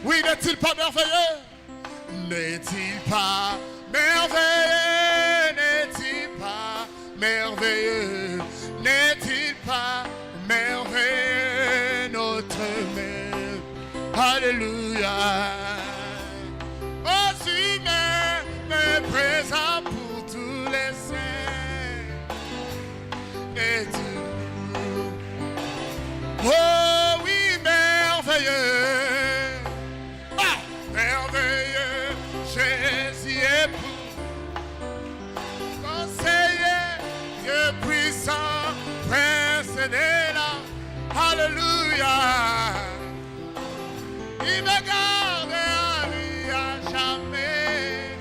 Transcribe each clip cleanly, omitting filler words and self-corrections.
Oui, n'est-il pas merveilleux? N'est-il pas merveilleux? N'est-il pas merveilleux? N'est-il pas merveilleux notre Mère? Alléluia. Oh, si mais présent pour tous les saints. Et Dieu. Oh oui, merveilleux. Ah, merveilleux. Jésus est pour conseiller, Dieu puissant, Prince est là. Alléluia. Il me garde à jamais.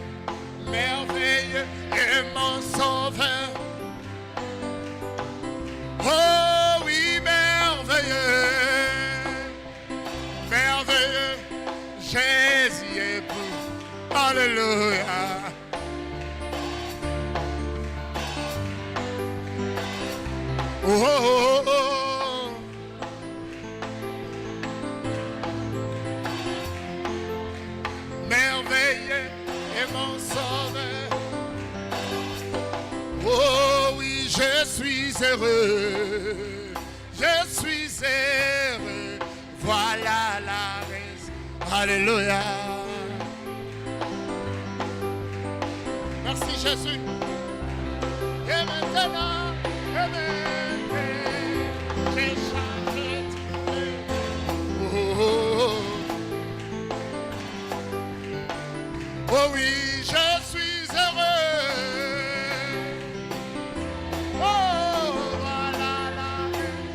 Merveilleux est mon sauveur. Oh oui, merveilleux. Merveilleux. Jésus est pour. Alléluia. Oh, oh, oh, oh. Merveilleux est mon sauveur. Oh oui, je suis heureux. Je suis heureux. Voilà la raison. Alléluia. Merci Jésus. Et maintenant, j'ai chanté. Oh, oh, oh. Oh oui, je suis heureux. Oh, voilà la raison.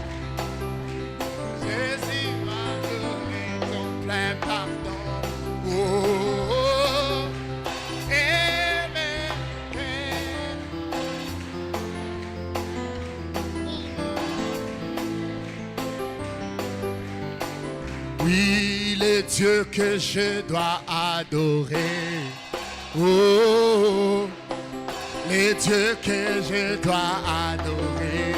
Jésus m'a donné ton plein pardon. Oh, oh, oh. Amen. Oui, le Dieu que je dois adorer. Oh, les dieux que je dois adorer.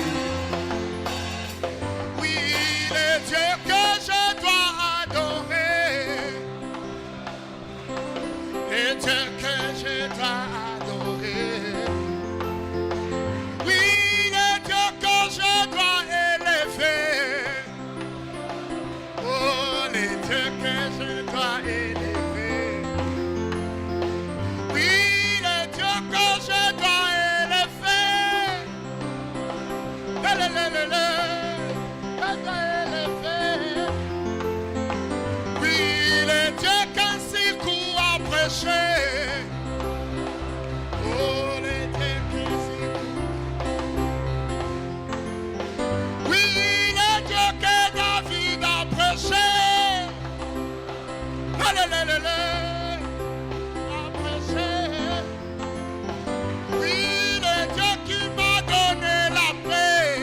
Oui, les dieux que je dois adorer. Les dieux que je dois adorer. Oui, les dieux que je dois élever. Oh, les dieux que je dois élever. Oui, les dieux quand s'ils courent à prêcher. Oh, les dieux quand s'ils courent. Oui, les dieux que David a prêché. Alléluia. A prêché. Oui, les dieux qui m'a donné la paix.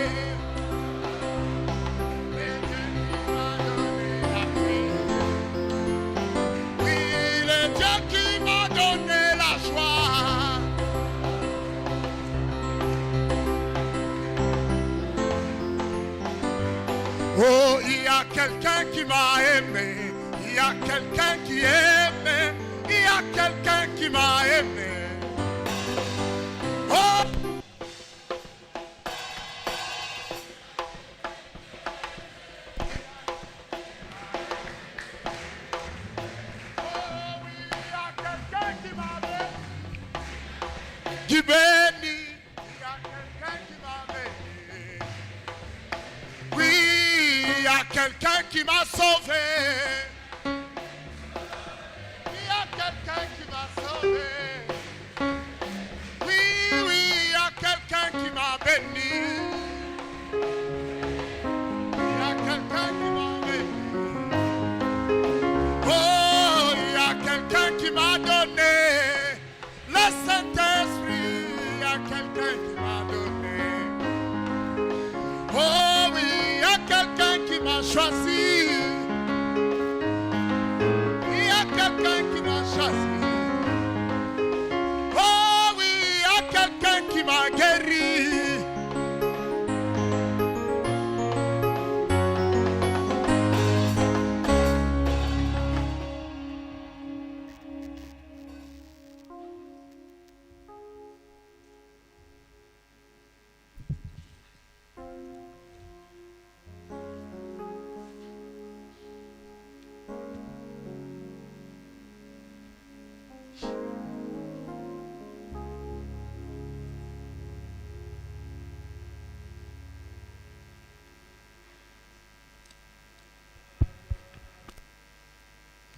Oh, il y a quelqu'un qui m'a aimé, il y a quelqu'un qui aime, il y a quelqu'un qui m'a aimé. Oh! Qui bénit, il y a quelqu'un qui m'a béni. Oui, il y a quelqu'un qui m'a sauvé. Il y a quelqu'un qui m'a sauvé. Oui, oui, il y a quelqu'un qui m'a béni. Il y a quelqu'un qui m'a béni. Oh, il y a quelqu'un qui m'a donné le Saint-Esprit. Il y a quelqu'un qui m'a donné. Oh oui, il y a quelqu'un qui m'a choisi.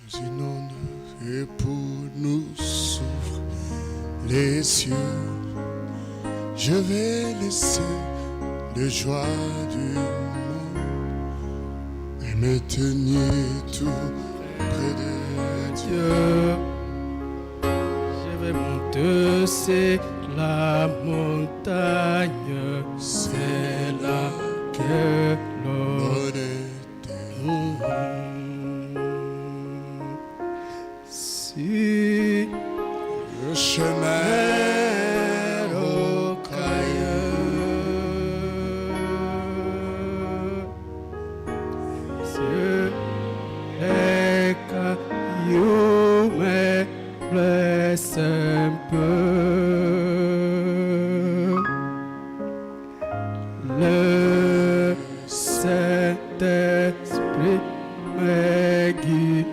nous inonde et pour nous s'ouvre les cieux. Je vais laisser les joies du monde et me tenir tout près de Dieu. Je vais monter, c'est la montagne, c'est là que l'on est. Si le chemin blesse un peu. Le Saint-Esprit me guidera.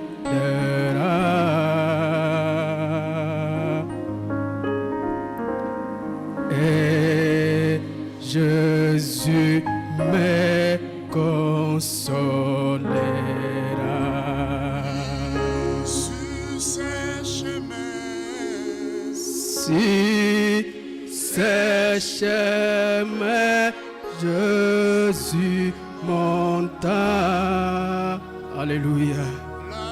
Et Jésus me consolera. Si ce chemin Jésus monta, alléluia, là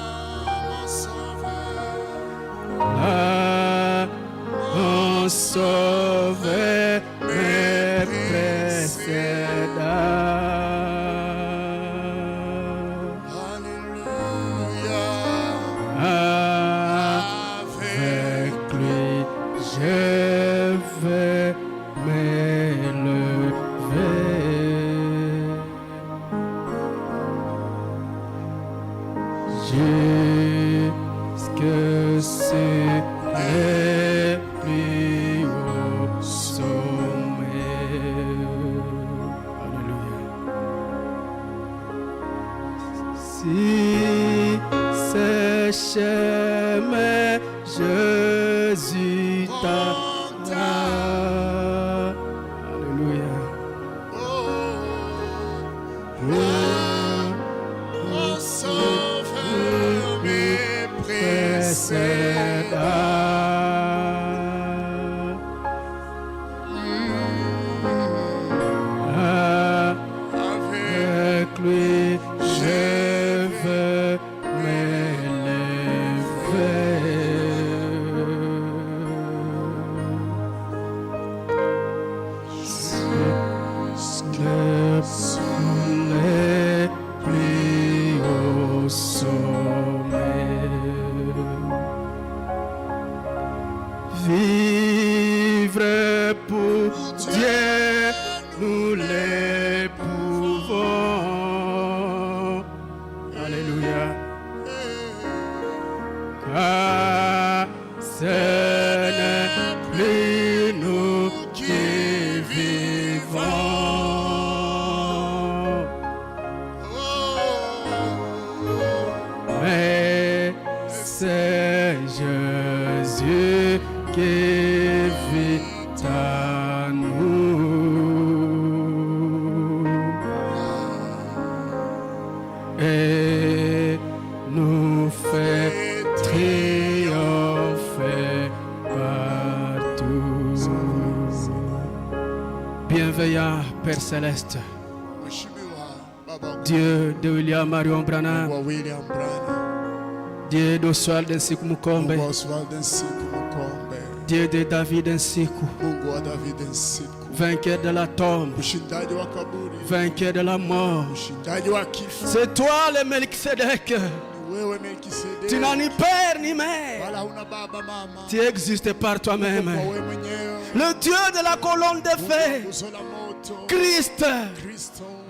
mon sauveur me précéda. Je vais m'élever jusque sur les plus hauts sommets. Alléluia. Si ce chemin Jésus t'attend. Alléluia. Mon sauveur me précéda. Avec lui, je veux m'élever. Les plus hauts sommets. Vivre pour Dieu, nous les pouvons. Alléluia. Car ce n'est plus nous qui vivons. C'est Jésus qui vit en nous et nous fait triompher partout. Bienveillant Père Céleste, Dieu de William Marion Branham, Dieu d'Oswald Nsiku Mukombe, Dieu de David Nsiku, vainqueur de la tombe, vainqueur de la mort. C'est toi le Melchizedek. Tu n'as ni père ni mère. Tu existes par toi-même. Le Dieu de la colonne de feu, Christ,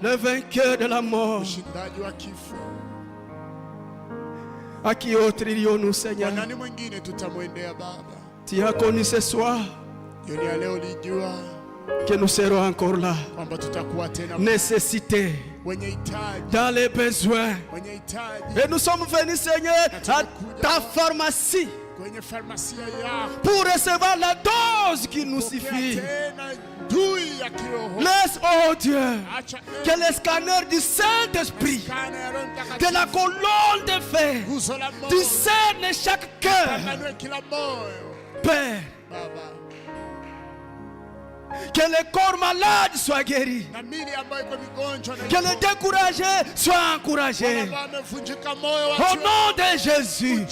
le vainqueur de la mort. À qui autre irions-nous, Seigneur? Tu as connu ce soir que nous serons encore là, nécessités, dans les besoins. Et nous sommes venus, Seigneur, à ta pharmacie pour recevoir la dose qui nous suffit. Laisse, oh Dieu, que les scanners du Saint-Esprit, de la colonne de fer, discernent chaque cœur. Père, que les corps malades soient guéris, que les découragés soient encouragés. Au nom de Jésus.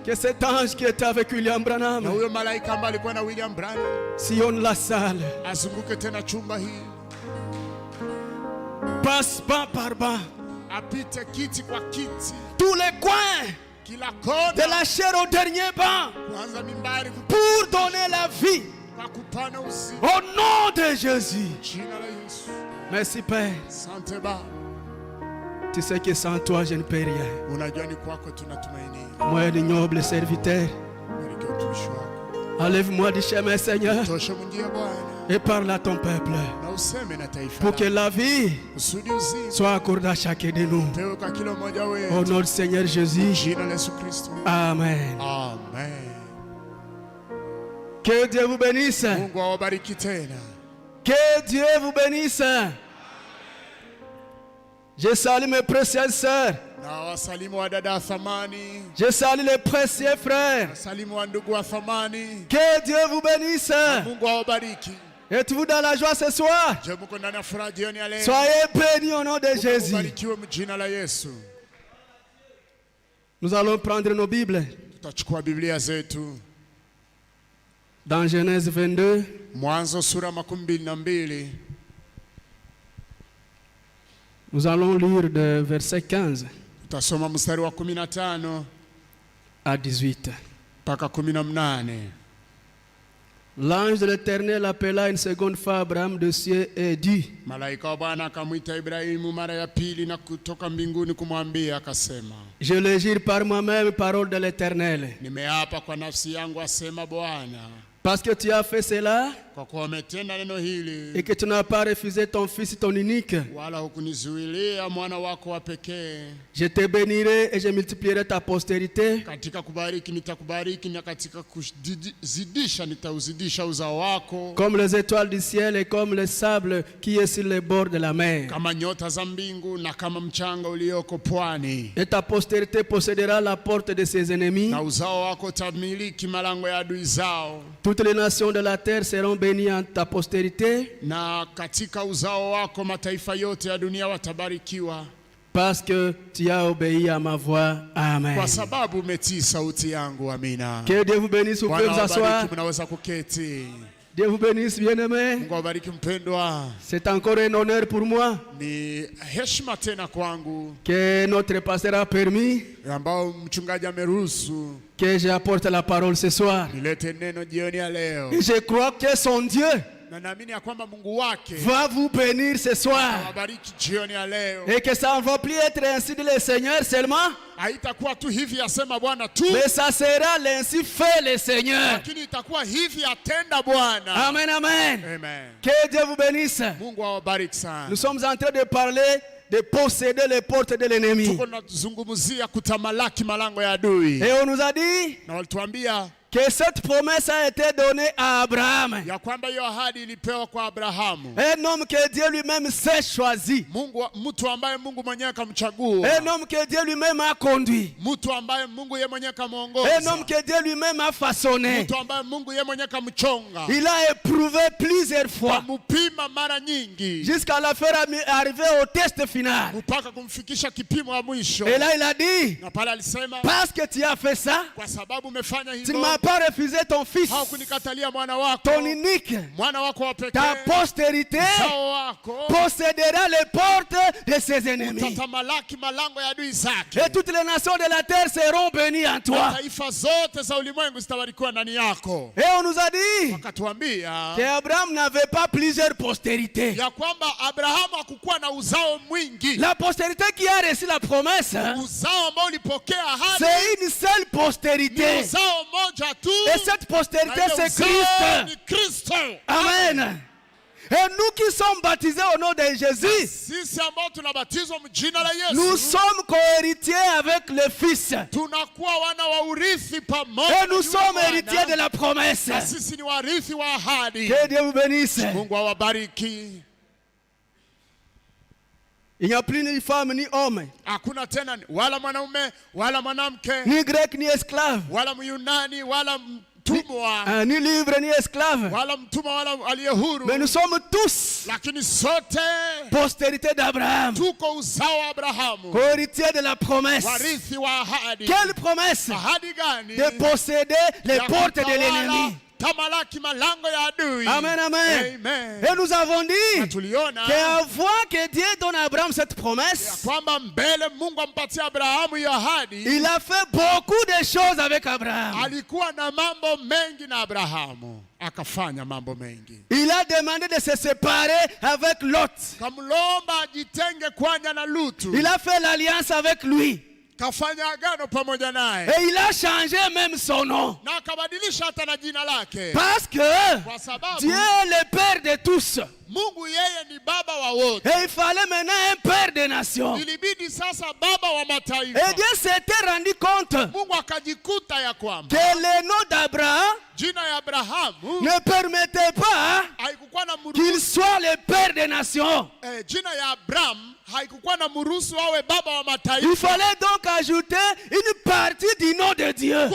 Que cet ange qui était avec William Branham sillonne la salle, passe pas par bas, tous les coins de la chair au dernier banc, pour donner la vie. Au nom de Jésus. Merci Père. Tu sais que sans toi je ne peux rien. Moi le noble serviteur, enlève-moi du chemin Seigneur et parle à ton peuple pour que la vie soit accordée à chacun de nous. Au nom du Seigneur Jésus. Amen. Que Dieu vous bénisse. Que Dieu vous bénisse. Je salue mes précieuses sœurs. Je salue les précieux frères. Que Dieu vous bénisse. Êtes-vous dans la joie ce soir? Soyez bénis au nom de Jésus. Nous allons prendre nos Bibles. Dans Genèse 22. Nous allons lire de verset 15 à 18. L'ange de l'Éternel appela une seconde fois Abraham de cieux et dit: Je le jure par moi-même, parole de l'Éternel, parce que tu as fait cela et que tu n'as pas refusé ton fils, ton unique, je te bénirai et je multiplierai ta postérité comme les étoiles du ciel et comme le sable qui est sur les bords de la mer. Et ta postérité possédera la porte de ses ennemis. Toutes les nations de la terre seront bénies en ta postérité, parce que tu as obéi à ma voix. Amen. Que Dieu vous bénisse. Vous pouvez vous asseoir. Dieu vous bénisse, bien-aimés. C'est encore un honneur pour moi que notre pasteur a permis que j'apporte la parole ce soir. Et je crois que son Dieu va vous bénir ce soir. Et que ça ne va plus être ainsi de le Seigneur seulement, mais ça sera l'ainsi fait le Seigneur. Amen, amen. Que Dieu vous bénisse. Nous sommes en train de parler de posséder les portes de l'ennemi. Et on nous a dit que cette promesse a été donnée à Abraham, un homme que Dieu lui-même s'est choisi, un homme que Dieu lui-même a conduit, un homme que Dieu lui-même a façonné. Il a éprouvé plusieurs fois jusqu'à la faire arriver au test final. Et là il a dit: parce que tu as fait ça, tu ne m'as pas refusé ton fils, ton unique, ta postérité possédera les portes de ses ennemis. Et toutes les nations de la terre seront bénies en toi. Et on nous a dit qu'Abraham n'avait pas plusieurs postérités. La postérité qui a reçu la promesse, c'est une seule postérité. Et cette postérité, c'est Christ. Amen. Et nous qui sommes baptisés au nom de Jésus, sisi ambao tunabatizwa mjina la Yesu, nous sommes co-héritiers avec le Fils. Tunakuwa wana wa urithi pamoja. Et nous sommes héritiers de la promesse. Na sisi ni warithi wa ahadi. Que Dieu vous bénisse. Mungu awabariki. Il n'y a plus ni femme ni homme. Hakuna tena wala mwanaume wala mwanamke. Ni grec ni esclave. Wala Myunani wala mtumwa. Ni libre ni esclave. Wala mtumwa wala aliye huru. Mais nous sommes tous lakini sote postérité d'Abraham. Tuko uzao wa Abrahamu. Co-héritier de la promesse. Warithi wa ahadi. Quelle promesse? Ahadi gani? De posséder les portes de l'ennemi. Amen, amen. Amen. Et nous avons dit qu'avant que Dieu donne à Abraham cette promesse, il a fait beaucoup de choses avec Abraham. Il a demandé de se séparer avec Lot. Il a fait l'alliance avec lui. Et il a changé même son nom. Parce que Dieu est le Père de tous. Et il fallait maintenant un Père des nations. Et Dieu s'était rendu compte que le nom d'Abraham ne permettait pas qu'il soit le Père des nations. Il fallait donc ajouter une partie du nom de Dieu.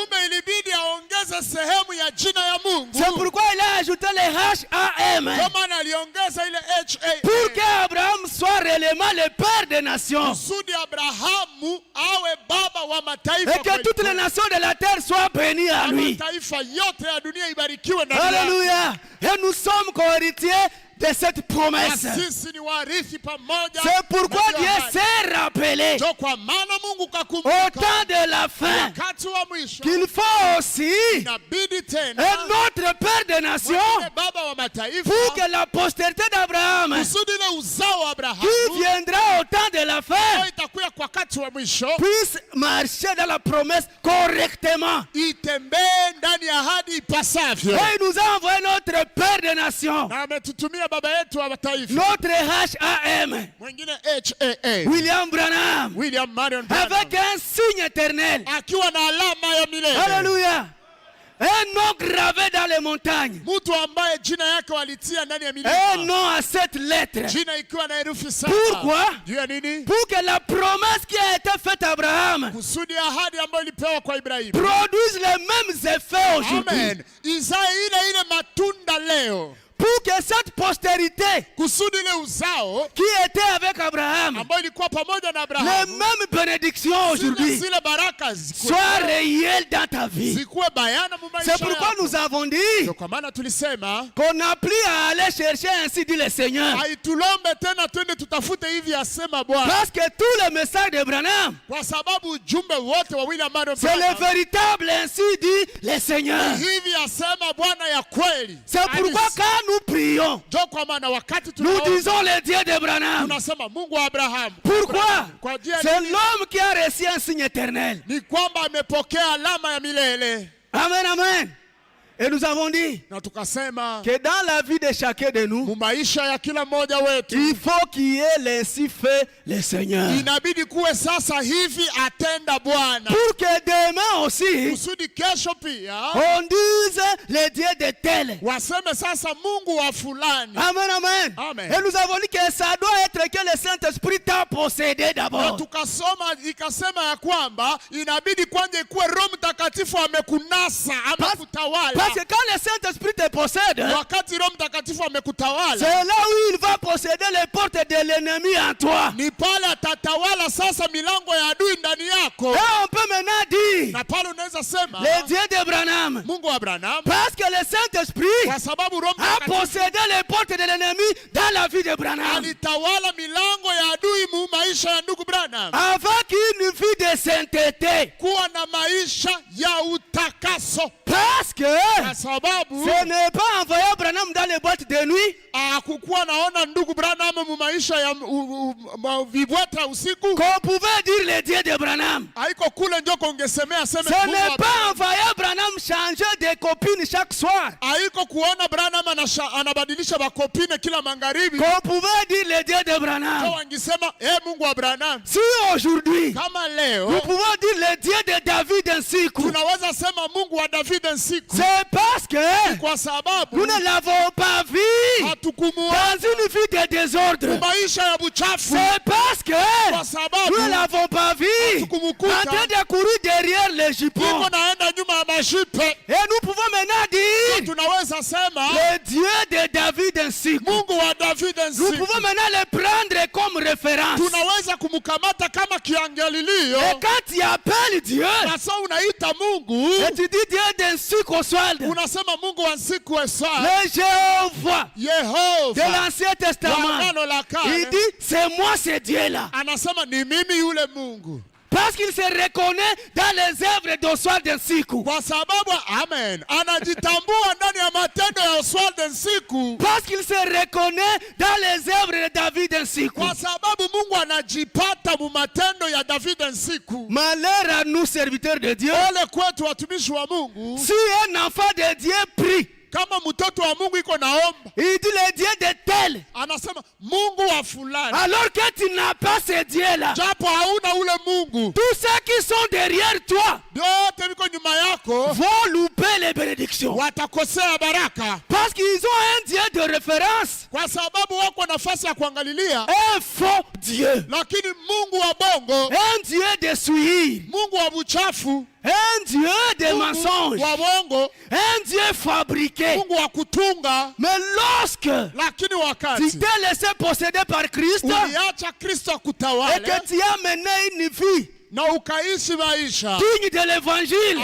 C'est pourquoi il a ajouté le H-A-M. Pour qu'Abraham soit réellement le Père des nations. Et que toutes les nations de la terre soient bénies à lui. Alléluia. Et nous sommes co-héritiers de cette promesse. C'est pourquoi Dieu s'est rappelé au temps de la fin qu'il faut aussi un autre Père des nations pour que la postérité d'Abraham qui viendra au temps de la fin puisse marcher dans la promesse correctement. Et il nous a envoyé notre Père des nations, notre H-A-M, William Branham, avec un signe éternel. Alléluia. Un nom gravé dans les montagnes. Un nom à 7 lettres. Pourquoi? Pour que la promesse qui a été faite à Abraham produise les mêmes effets aujourd'hui. Pour que cette postérité qui était avec Abraham, les mêmes bénédictions aujourd'hui soient réelles dans ta vie. C'est pourquoi nous avons dit qu'on n'a plus à aller chercher, ainsi dit le Seigneur. Parce que tout le message de Branham, c'est le véritable, ainsi dit le Seigneur. C'est pourquoi quand nous prions, nous disons le Dieu d'Abraham. Pourquoi? C'est l'homme qui a reçu un signe éternel. Amen, amen. Et nous avons dit que dans la vie de chacun de nous, il faut qu'il y ait l'ainsi fait le Seigneur. Pour que demain aussi, on dise le Dieu de tel. Amen, amen. Et nous avons dit que ça doit être que le Saint-Esprit t'a possédé d'abord. Parce que quand le Saint-Esprit te possède, c'est là où il va posséder les portes de l'ennemi en toi. Et on peut maintenant dire le Dieu d'Abraham. Parce que le Saint-Esprit a possédé les portes de l'ennemi dans la vie d'Abraham. Avec une vie de sainteté. Parce que ce n'est pas envoyé Branham dans les boîtes de nuit. Qu'on pouvait dire le Dieu de Branham. Ce n'est pas envoyé Branham Branham changeait de copines chaque soir. Haiko kuona Branham anabadilisha bakopine kila magharibi. Qu'on pouvait dire le Dieu de Branham. Kwa wangisema Mungu wa Branham. Si aujourd'hui, kama leo, nous pouvons dire le Dieu de David Nsiku. Tunaweza sema Mungu wa David Nsiku. C'est parce que kwa sababu nous ne l'avons pas vu hatukumuona dans une vie de désordre. maisha ya buchafu. C'est parce que kwa sababu nous ne l'avons pas vu en train de courir derrière les jupons. Iko naenda nyuma ya mashipe. Et nous pouvons maintenant dire tunaweza sema le Dieu de David Nsiku. Mungu wa David Nsiku. Nous pouvons maintenant le prendre comme référence. Tunaweza kumkamata kama kiangalilio. Et quand tu appelles Dieu, sasa unaita Mungu, et tu dis Dieu de Nsiku Oswald, unasema Mungu wa Nsiku Oswald, le Jéhovah Yehova de l'Ancien Testament, il dit c'est moi ce Dieu-là. Anasema ni mimi yule Mungu. Parce qu'il se reconnaît dans les œuvres d'Oswald Nsiku. Kwa sababu amen, anajitambua ndani ya matendo ya Oswald Nsiku. Parce qu'il se reconnaît dans les œuvres de David Nsiku. Kwa sababu Mungu anajipata mu matendo ya David Nsiku. Malheur à nous serviteurs de Dieu. Ole kwetu watumishi wa Mungu. Si un enfant de Dieu prie, kama mtoto wa Mungu iko naomba, il dit le Dieu de tel, anasema Mungu wa fulani, alors que tu n'as pas ce Dieu-là. Japo hauna ule Mungu. Tous ceux qui sont derrière toi vont louper les bénédictions. Watakosea baraka. Parce qu'ils ont un Dieu de référence. Kwa sababu wako nafasi ya kuangalilia un faux Dieu. Lakini Mungu wa bongo, un Dieu de souillure. Mungu wa buchafu, un Dieu de mensonges. Wa bongo, un Dieu fabriqué. Mungu wa kutunga. Mais lorsque lakini wakati tu t'es laissé posséder par Christ, uliacha Kristo kutawala, et que tu as mené une vie na ukaishi maisha digne de l'évangile,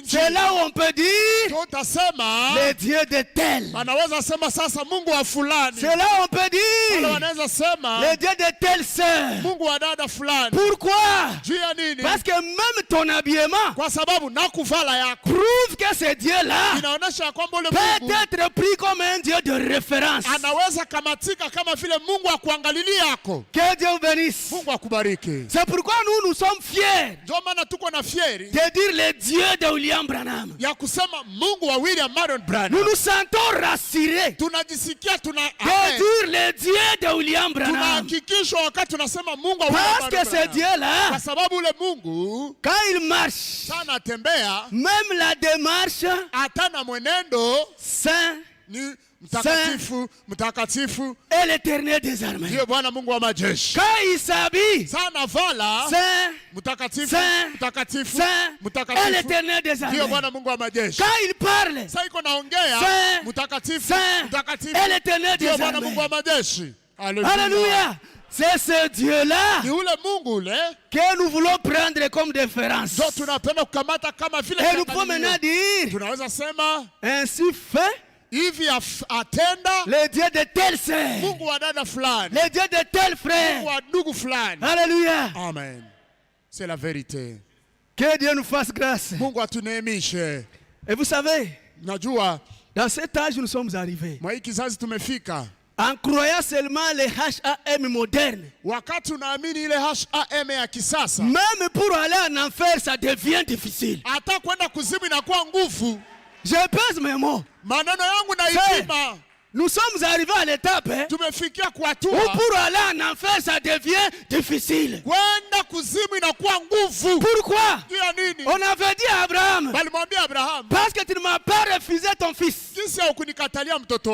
c'est là où on peut dire le Dieu de tel. C'est là où on peut dire le Dieu de telle sœur. Pourquoi? Parce que même ton habillement prouve que ce Dieu-là peut être pris comme un Dieu de référence. Que Dieu vous bénisse. C'est pourquoi nous sommes fiers de dire le Dieu de William Branham. Nous nous sentons rassurés de dire le Dieu de William Branham. Parce que ce Dieu-là, quand il marche, même la démarche, saint, Mtakatifu et l'Éternel des armées. Quand il s'habille, saint, et l'Éternel des armées. Quand il parle, saint, et l'Éternel des armées. Alléluia. C'est ce Dieu-là que nous voulons prendre comme référence. Et nous pouvons maintenant dire, ainsi fait le Dieu de tel sœur, le Dieu de tel frère. Alléluia. Amen. C'est la vérité. Que Dieu nous fasse grâce. Et vous savez, dans cet âge où nous sommes arrivés, en croyant seulement les HAM modernes, même pour aller en enfer, ça devient difficile. Je pèse mes mots. Nous sommes arrivés à l'étape où pour aller en enfer, ça devient difficile. Pourquoi? On avait dit à Abraham, parce que tu ne m'as pas refusé ton fils,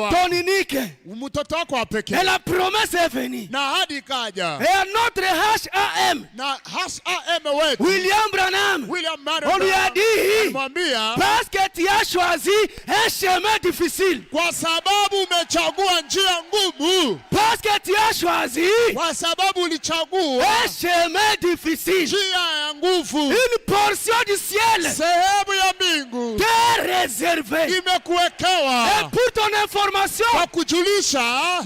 ton unique. Et la promesse est venue. Et à notre HAM, William Branham, on lui a dit, parce que tu as choisi un chemin difficile. Parce que tu as choisi un chemin difficile. Une portion du ciel t'est réservée. Et pour ton information,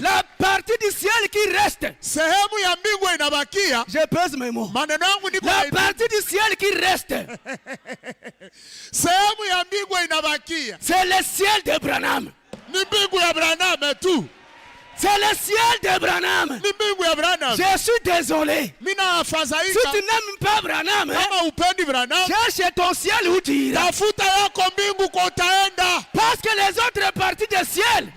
la partie du ciel qui reste, je pèse mes mots, la partie du ciel qui reste, c'est le ciel de Branham. C'est le ciel de Branham. Je suis désolé. Si tu n'aimes pas Branham, cherche ton ciel où tu iras. yako mbingu kwa utaenda. Parce que les autres parties du ciel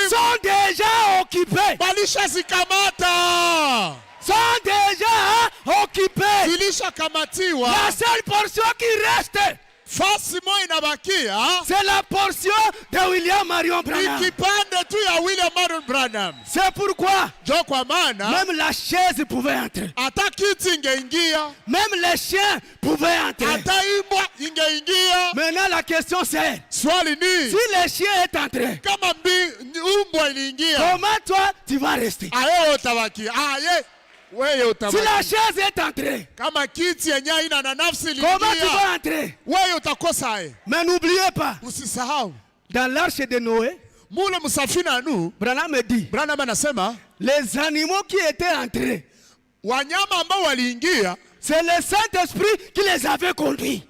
sont déjà occupées. Balisha zikamata. Sont déjà occupées. Zilisha kamatiwa. La seule portion qui reste, fasi moja inabakia, c'est la portion de William Marion Branham. Ikipande tu ya William Marion Branham. C'est pourquoi kwa maana même la chaise pouvait entrer. Hata kiti ingeingia. Même les chiens pouvaient entrer. Hata imbwa ingeingia. Maintenant la question c'est, swali ni, si le chien est entré, kama umbwa iliingia, comment toi tu vas rester? Aye utabaki. Si la chaise est entrée, kama kiti yenyewe ina na nafsi iliingia, comment tu vas entrer? Wewe utakosa. Mais n'oubliez pas, usisahau, dans l'arche de Noé, mule msafina nu, Branham dit, Branham anasema, les animaux qui étaient entrés, wanyama ambao waliingia, c'est le Saint-Esprit qui les avait conduits.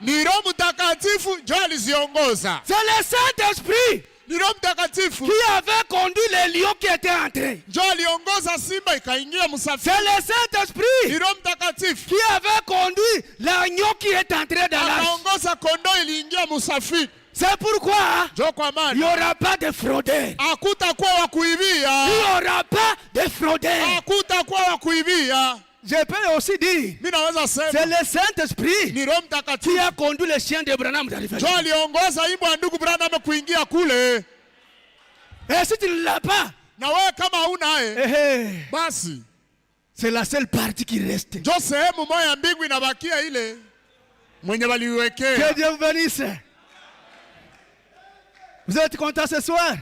Ni Roho Mtakatifu ndio aliziongoza. C'est le Saint-Esprit ni Roho Mtakatifu qui avait conduit les lions qui étaient entrés. ndio aliongoza simba ikaingia msafiri. C'est le Saint-Esprit ni Roho Mtakatifu qui avait conduit l'agneau qui est entré dans l'arche. Akaongoza kondoo iliingia msafiri. C'est pourquoi il n'y aura pas de fraudeurs. Hakutakuwa wa kuibia. Il n'y aura pas de fraudeurs. Hakutakuwa wa kuibia. Je peux aussi dire, c'est le Saint-Esprit qui a conduit les chiens de Branham d'arriver. Et si tu ne l'as pas, c'est la seule partie qui reste. Que Dieu vous bénisse. Vous êtes content ce soir?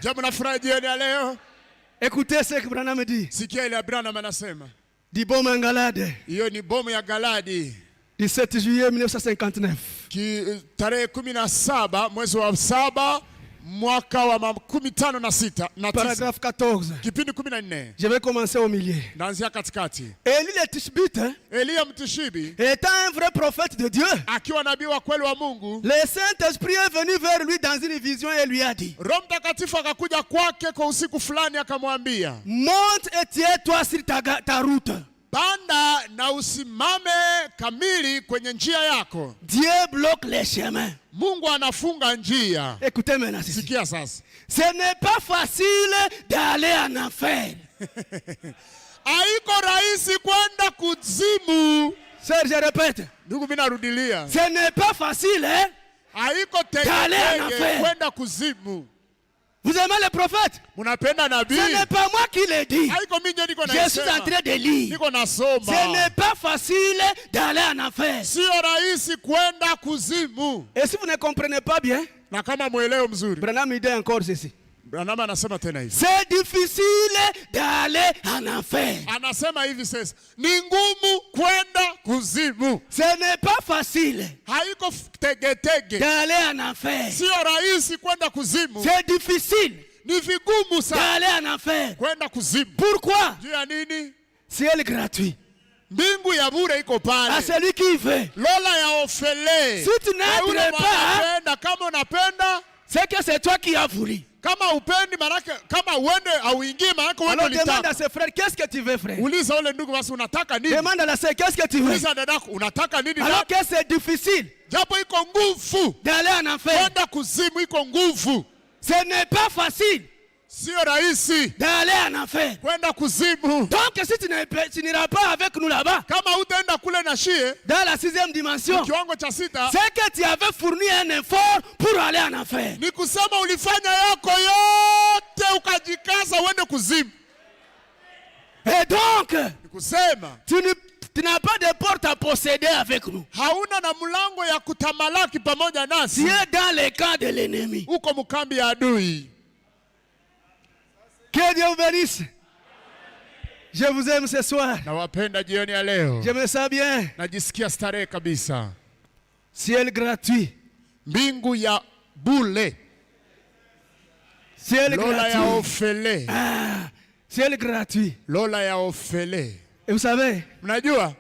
Écoutez ce que Branham dit. Du bomu ya Galade. Hiyo ni bomu ya Galadi. 17 juillet 1959. Tarehe 17 mwezi wa 7 mwaka wa 15 na paragraphe 14. Kipindi 14. Je vais commencer au milieu. Naanzia katikati. Eli le Tishbite, Eliya Mtishibi, étant un vrai prophète de Dieu, akiwa nabii wa kweli wa Mungu, le Saint-Esprit est venu vers lui dans une vision et lui a dit, Roho Mtakatifu akakuja kwake kwa usiku fulani akamwambia, monte et tiens-toi sur ta route. Panda na usimame kamili kwenye njia yako. Dieu bloque les chemins. Mungu anafunga njia. Écoutez maintenant ceci. Sikia sasa. Ce n'est pas facile d'aller en enfer. Haiko rahisi kwenda kuzimu. Sir, je répète. Ndugu mimi narudilia. Ce n'est pas facile, hein? Haiko tege kwenda kuzimu. Vous aimez le prophète? Ce n'est pas moi qui l'ai dit. Je suis en train de lire. Ce n'est pas facile d'aller en enfer. Et si vous ne comprenez pas bien, Branham dit encore ceci. C'est difficile d'aller en enfer. Ce n'est pas facile d'aller en enfer. C'est difficile d'aller en enfer. Pourquoi? C'est gratuit. À celui qui veut. Si tu n'entres pas, c'est que c'est toi qui as voulu. Alors demande à ses frères, qu'est-ce que tu veux, frère? Demande à la sœur, qu'est-ce que tu veux? Alors que c'est difficile d'aller en enfer. Ce n'est pas facile d'aller en enfer. Donc si tu n'iras pas avec nous là-bas, dans la 6e dimension, c'est que tu avais fourni un effort pour aller en enfer. Et donc, tu n'as pas de porte à posséder avec nous. Tu es dans les camps de l'ennemi. Que Dieu vous bénisse. Je vous aime ce soir. Je me sens bien. Ciel gratuit. Mbingu ya bule. Ciel Lola ya ofele. Ah, ciel gratuit. Lola ya ofele. Et vous savez, mnajua,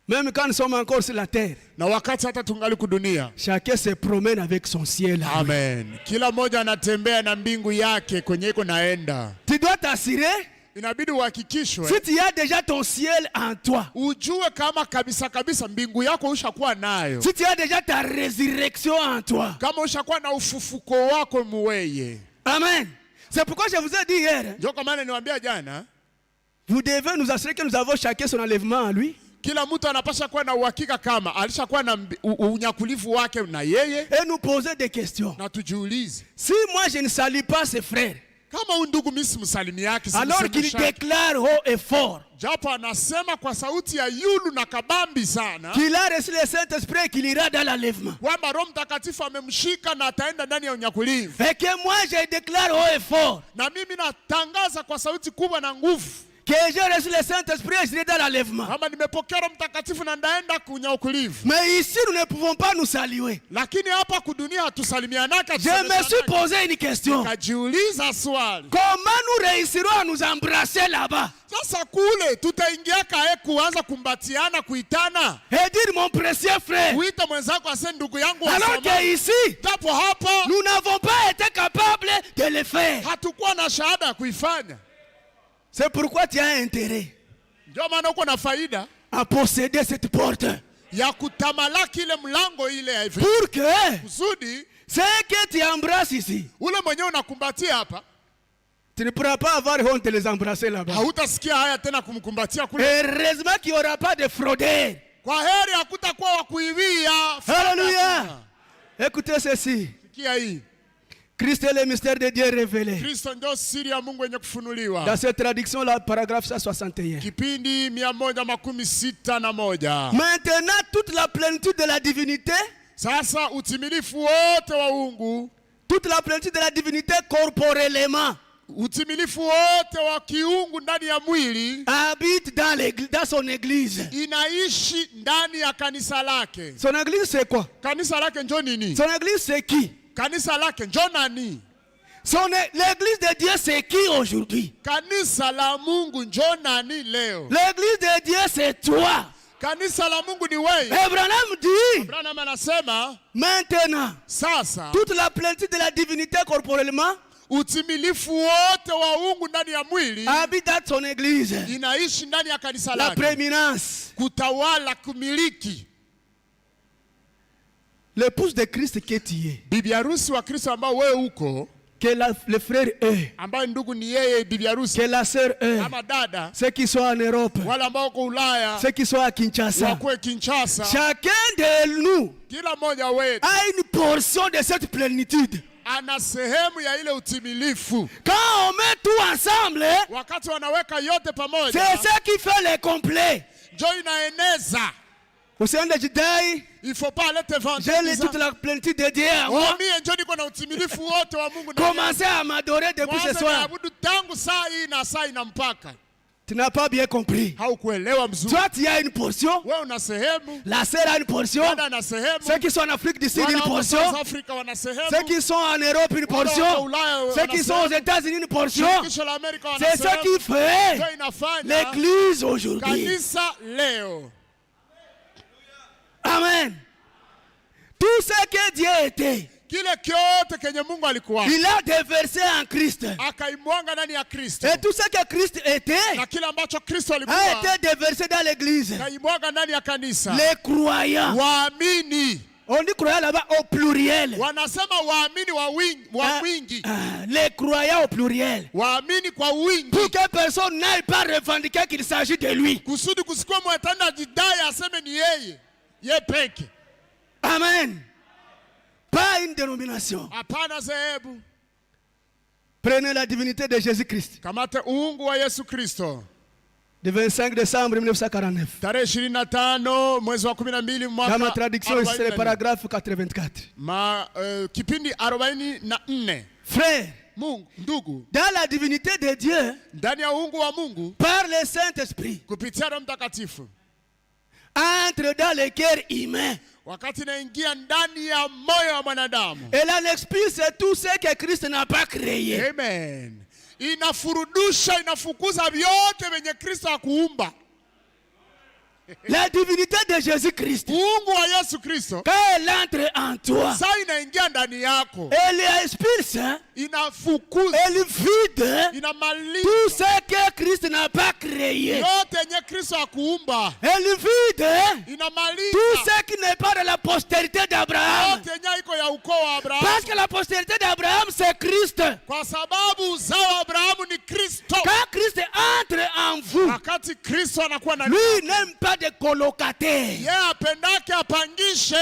même quand nous sommes encore sur la terre, na wakati hata tungali kudunia, chacun se promène avec son ciel. Amen. Kila mmoja anatembea na mbingu yake kwenye iko naenda. Tu dois t'assurer inabidi uhakikishwe. Si tu as déjà ton ciel en toi. Ujue kama kabisa kabisa mbingu yako ushakuwa nayo. Si tu as déjà ta résurrection en toi. Kama ushakuwa na ufufuko wako muweye. Amen. C'est pourquoi je vous ai dit hier. Ndio kwa maana niwaambia jana. Vous devez nous assurer que nous avons chacun son enlèvement en lui. Kila mtu anapaswa kuwa na uhakika kama alishakuwa na unyakulivu wake na yeye. Et nous poser des questions. Na tujiulize. Si moi je ne salue pas ses frères. Kama undugu mimi simsalimi yake. Alors qu'il déclare haut et fort. Japo anasema kwa sauti ya yulu na kabambi sana. Qu'il a reçu le Saint-Esprit et qu'il ira dans l'enlèvement. Kwamba Roho Mtakatifu amemshika na ataenda ndani ya unyakulivu. Et que moi je déclare haut et fort. Na mimi natangaza kwa sauti kubwa na nguvu. Que j'ai reçu le Saint-Esprit et je irai dans l'enlèvement. Kama nimepokea Roho Mtakatifu na ndaenda kunyakulivu. Mais ici nous ne pouvons pas nous saluer. Lakini hapa kudunia hatusalimianaka. Je me suis posé une question. Kajiuliza swali. Comment nous réussirons à nous embrasser là-bas? Sasa kule tutaingia kae kuanza kumbatiana kuitana. Et dire mon précieux frère. Kuita mwenzako ase ndugu yangu wa alors que ici, tapo hapa nous n'avons pas été capables de le faire. Hatukuwa na shahada ya kuifanya. C'est pourquoi tu as intérêt. Ndio maana uko na faida à posséder cette porte. Ya kutamalaki ile mlango ile ya hivi. Pour que kusudi c'est que tu embrasses ici. Ule mwenyewe unakumbatia hapa. Tu ne pourras pas avoir honte de les embrasser là-bas. Hautasikia haya tena kumkumbatia kule. Heureusement qu'il n'y aura pas de fraudeurs. Kwa heri hakutakuwa wa kuibia. Alléluia. Écoutez ceci. Sikia hii. Christ est le mystère de Dieu révélé. Kristo ndio siri ya Mungu yenye kufunuliwa. Dans cette traduction là, paragraphe 161. Kipindi 161. Maintenant toute la plénitude de la divinité. Sasa utimilifu wote wa uungu. Toute la plénitude de la divinité corporellement. Utimilifu wote wa kiungu ndani ya mwili. Habite dans son église. Inaishi ndani ya kanisa lake. Son église c'est quoi? Kanisa lake njo nini? Son église c'est qui? Kanisa lake njo nani? L'église de Dieu c'est qui aujourd'hui? Kanisa la Mungu njo nani leo? L'église de Dieu c'est toi. Kanisa la Mungu ni wewe. Abraham dit. Abraham anasema maintenant. Sasa toute la plénitude de la divinité corporellement. Utimilifu wote wa uungu ndani ya mwili. Habite dans son église. Inaishi ndani ya kanisa lake. La prééminence. Kutawala, kumiliki. L'épouse de Christ que tu es. Bibi harusi wa Kristo ambao wewe uko. Que le frère est. Ambaye ndugu ni yeye bibi harusi. Que la sœur est. Ama dada. Ceux qui sont en Europe. Wale ambao uko Ulaya. Ceux qui sont à Kinshasa. Wakwe Kinshasa. Chacun de nous. Kila mmoja wetu. A une portion de cette plénitude. Ana sehemu ya ile utimilifu. Quand on met tout ensemble. Wakati wanaweka yote pamoja. C'est ce qui fait le complet. Jo inaeneza. Usiende jidai. Il faut pas aller te vendre. J'ai toute la plénitude de Dieu. Mimi njoo niko na utimilifu wote wa Mungu. Commencez à m'adorer depuis ce soir. Waabudu tangu saa hii na saa ina mpaka. Tu n'as pas bien compris. Haukuelewa mzuri. Toi tu as une portion. Wewe una sehemu. La sœur a une portion. Dada ana sehemu. Ceux qui sont en Afrique du Sud une portion. Ceux qui sont en Europe une portion. Ceux qui sont aux États-Unis une portion. C'est ce qui fait l'église aujourd'hui. Kanisa leo. Amen. Tout ce que Dieu était. Kile kyote kenye Mungu alikuwa. Il a déversé en Christ. Akaimwanga ndani ya Kristo. Et tout ce que Christ était. Na kile ambacho Kristo alikuwa. A été déversé dans l'église. Akaimwanga ndani ya kanisa. Les croyants. Waamini. On dit croyants là-bas au pluriel. Wanasema waamini wa wingi. Les croyants au pluriel. Waamini kwa wingi. Pour que personne n'aille pas revendiquer qu'il s'agit de lui. Kusudi kusikwe mwetanda jidai aseme ni yeye. Ye peke. Amen. Pas une dénomination. Hapana zehebu. Prenez la divinité de Jésus-Christ. Kamate uungu wa Yesu Kristo. Le 25 décembre 1949. Tarehe 25 mwezi wa 12 mwaka. Dans ma traduction c'est le paragraphe 84. Kipindi 44. Frère, Mungu, ndugu. Dans la divinité de Dieu. Ndani ya uungu wa Mungu. Par le Saint-Esprit. Kupitia Roho Mtakatifu. Entre dans le cœur humain. Wakati inaingia ndani ya moyo wa mwanadamu. Elle en expulse tout ce que Christ n'a pas créé. Amen. Inafurudisha, inafukuza vyote venye Kristo hakuumba. La divinité de Jésus-Christ. Uungu wa Yesu Kristo. Quand elle entre en toi. Sasa inaingia ndani yako. Elle expulse inafukuza, elle vide inamaliza tout ce que Christ n'a pas créé. yote yenye Kristo akuumba. Elle vide Inamaliza tout ce qui n'est pas de la postérité d'Abraham. yote yenye iko ya ukoo wa Abrahamu. Parce que la postérité d'Abraham c'est Christ. Kwa sababu uzao wa Abrahamu ni Kristo. Quand Christ entre en vous, Wakati Kristo anakuwa ndani, lui n'aime pas de colocataires. yeye apendake apangishe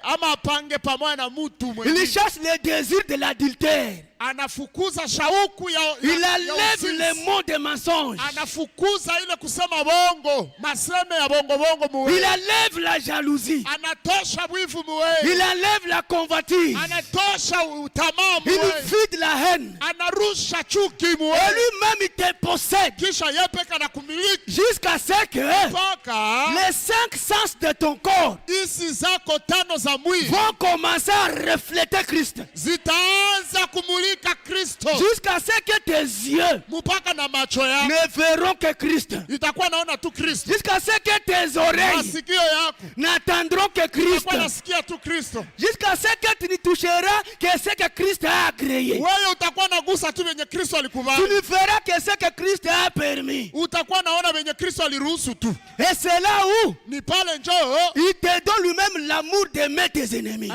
ama apange pamoja na mtu Il mwingine. cherche le désir de l'adultère. Anafukuza shauku ya Il enlève les mots de mensonge. anafukuza ile kusema bongo, maseme ya bongo bongo Il muwe. enlève la jalousie. Anatosha wivu muwe. Il enlève la convoitise. Anatosha utamaa Il muwe. vide la haine. Anarusha chuki Et muwe. lui-même il te possède. Kisha yepeka na kumiliki Jusqu'à ce que mpaka les 5 sens de ton corps isi zako tano za mwili vont commencer à refléter Christ. zitaanza kumulika Kristo. Jusqu'à ce que tes yeux Mpaka na macho yako ne verront que Christ. itakuwa naona tu Kristo. Jusqu'à ce que tes oreilles Masikio yako n'entendront que Christ. itakuwa nasikia tu Kristo. Jusqu'à ce que tu ne toucheras que ce que Christ a créé. Wewe utakuwa nagusa tu venye Kristo alikuvaa. Tu ne feras que ce que Christ a permis. Utakuwa naona venye Kristo aliruhusu tu. Et c'est là où Ni pale njoo il te donne lui-même l'amour d'aimer tes ennemis.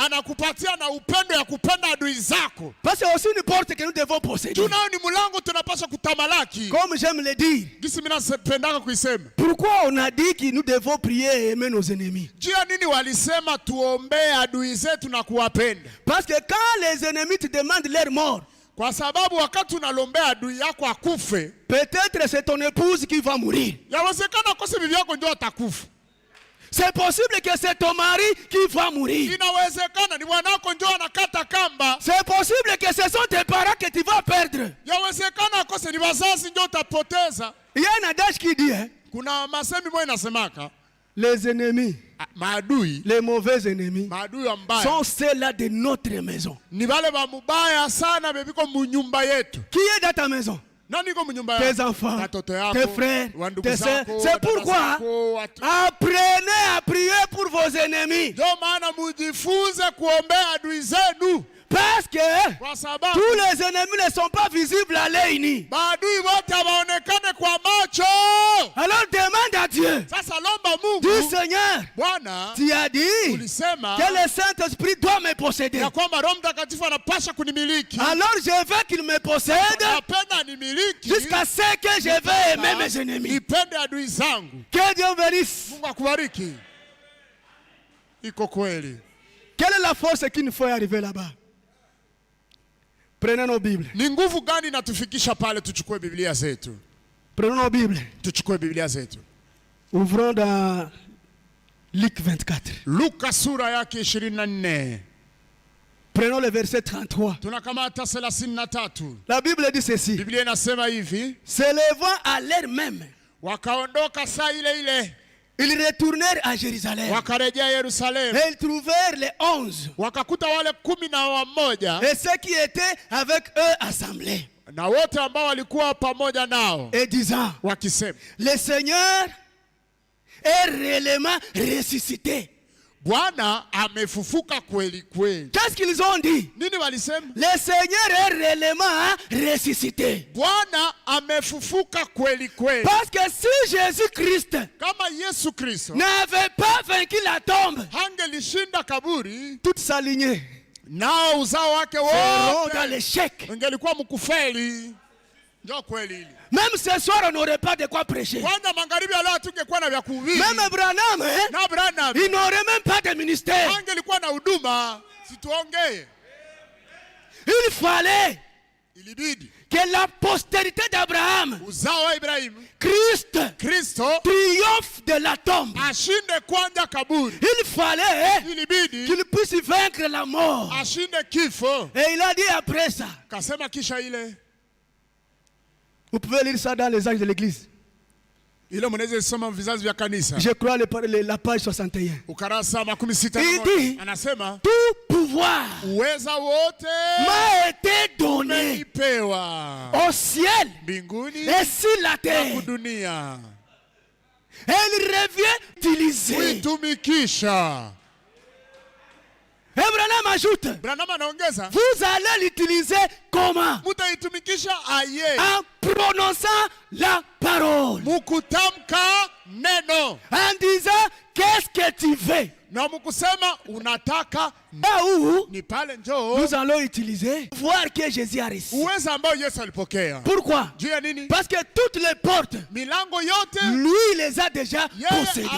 anakupatia na upendo ya kupenda adui zako. Parce que c'est aussi une porte que nous devons posséder. Tunao ni mlango tunapaswa kutamalaki. Comme j'aime le dire. Gisi mimi napendaka kuisema. Pourquoi on a dit que nous devons prier et aimer nos ennemis? Jia nini walisema tuombee adui zetu na kuwapenda? Parce que quand les ennemis te demandent leur mort, Kwa sababu wakati unalombea adui yako akufe, peut-être c'est ton épouse qui va mourir. yawezekana kose bibi yako ndio atakufa. C'est possible que c'est ton mari qui va mourir. Inawezekana ni mwanako ndio anakata kamba. C'est possible que ce sont tes parents que tu vas perdre. Yawezekana kose ni wazazi ndio utapoteza. Il y a un adage qui dit, Kuna masemi moja inasemaka, les ennemis, maadui, les mauvais ennemis, maadui mbaya sont ceux-là de notre maison. ni wale wa mubaya sana bebiko munyumba yetu. Qui est dans ta maison? Nani ko munyumba yako? Tes enfants, Watoto yako, tes frères, wandugu tes sœurs. zako, C'est wadada pourquoi zako, apprenez à prier pour vos ennemis. ndio maana mujifunze kuombea adui zenu. Parce que Kwa sababu tous les ennemis ne sont pas visibles à l'œil nu. maadui wote hawaonekane kwa macho. Alors demande à Dieu. Sasa lomba Dis Mungu, Seigneur, Bwana, tu as dit ulisema que le Saint-Esprit doit me posséder. ya kwamba Roho Mtakatifu anapasha kunimiliki. Alors je veux qu'il me possède Napenda nimiliki jusqu'à ce que je vais aimer mes ennemis. nipende adui zangu. Que Dieu bénisse. Mungu akubariki. Iko kweli. Quelle est la force qu'il nous faut arriver là-bas? Prenez nos Bibles. Ni nguvu gani inatufikisha pale tuchukue Biblia zetu? Prenons nos Bibles. Tuchukue Biblia zetu. Ouvrons dans Luc 24. Luka sura yake 24. Prenons le verset 33. Tunakamata 33. La Bible dit ceci. Biblia inasema hivi, Se levant à l'heure même, wakaondoka saa ile ile, ils retournèrent à Jérusalem. wakarejea Yerusalemu. Et ils trouvèrent les 11 Wakakuta wale 11 et ceux qui étaient avec eux assemblés. na wote ambao walikuwa pamoja nao, Et disant, wakisema, le Seigneur est réellement ressuscité. Bwana amefufuka kweli kweli. Qu'est-ce qu'ils ont dit? Nini walisema? Le Seigneur est réellement ressuscité. Bwana amefufuka kweli kweli. Parce que si Jésus-Christ Kama Yesu Kristo n'avait pas vaincu la tombe, hangelishinda kaburi, toute sa lignée nao uzao wake seront wote dans l'échec. ungelikuwa mkufeli. Ndio kweli hili. Même ce soir, on n'aurait pas de quoi prêcher. Kwanza magharibi leo tungekuwa na vya kuhubiri. Même Branham, Na Branham il n'aurait même pas de ministère. angelikuwa na huduma, situongee. Il fallait Ilibidi que la postérité d'Abraham, uzao wa Ibrahimu, Kristo triomphe de la tombe. ashinde kwanza kaburi. Il fallait Ilibidi qu'il puisse vaincre la mort. ashinde kifo. Et il a dit après ça, Kasema kisha ile, vous pouvez lire ça dans les actes de l'église. ile mnaweza soma vizazi vya kanisa. Je crois la page 61. Ukarasa 61. Il dit, Anasema tout pouvoir uweza wote m'a été donné umenipewa au ciel mbinguni et sur la na terre. dunia. Et il revient utiliser. Kuitumikisha. Abraham Branham ajoute, vous allez l'utiliser comment? En prononçant la parole. En disant, qu'est-ce que tu veux? Na mukusema unataka nous allons utiliser voir que Jésus a reçu. Pourquoi? Parce que toutes les portes, lui il les a déjà possédées.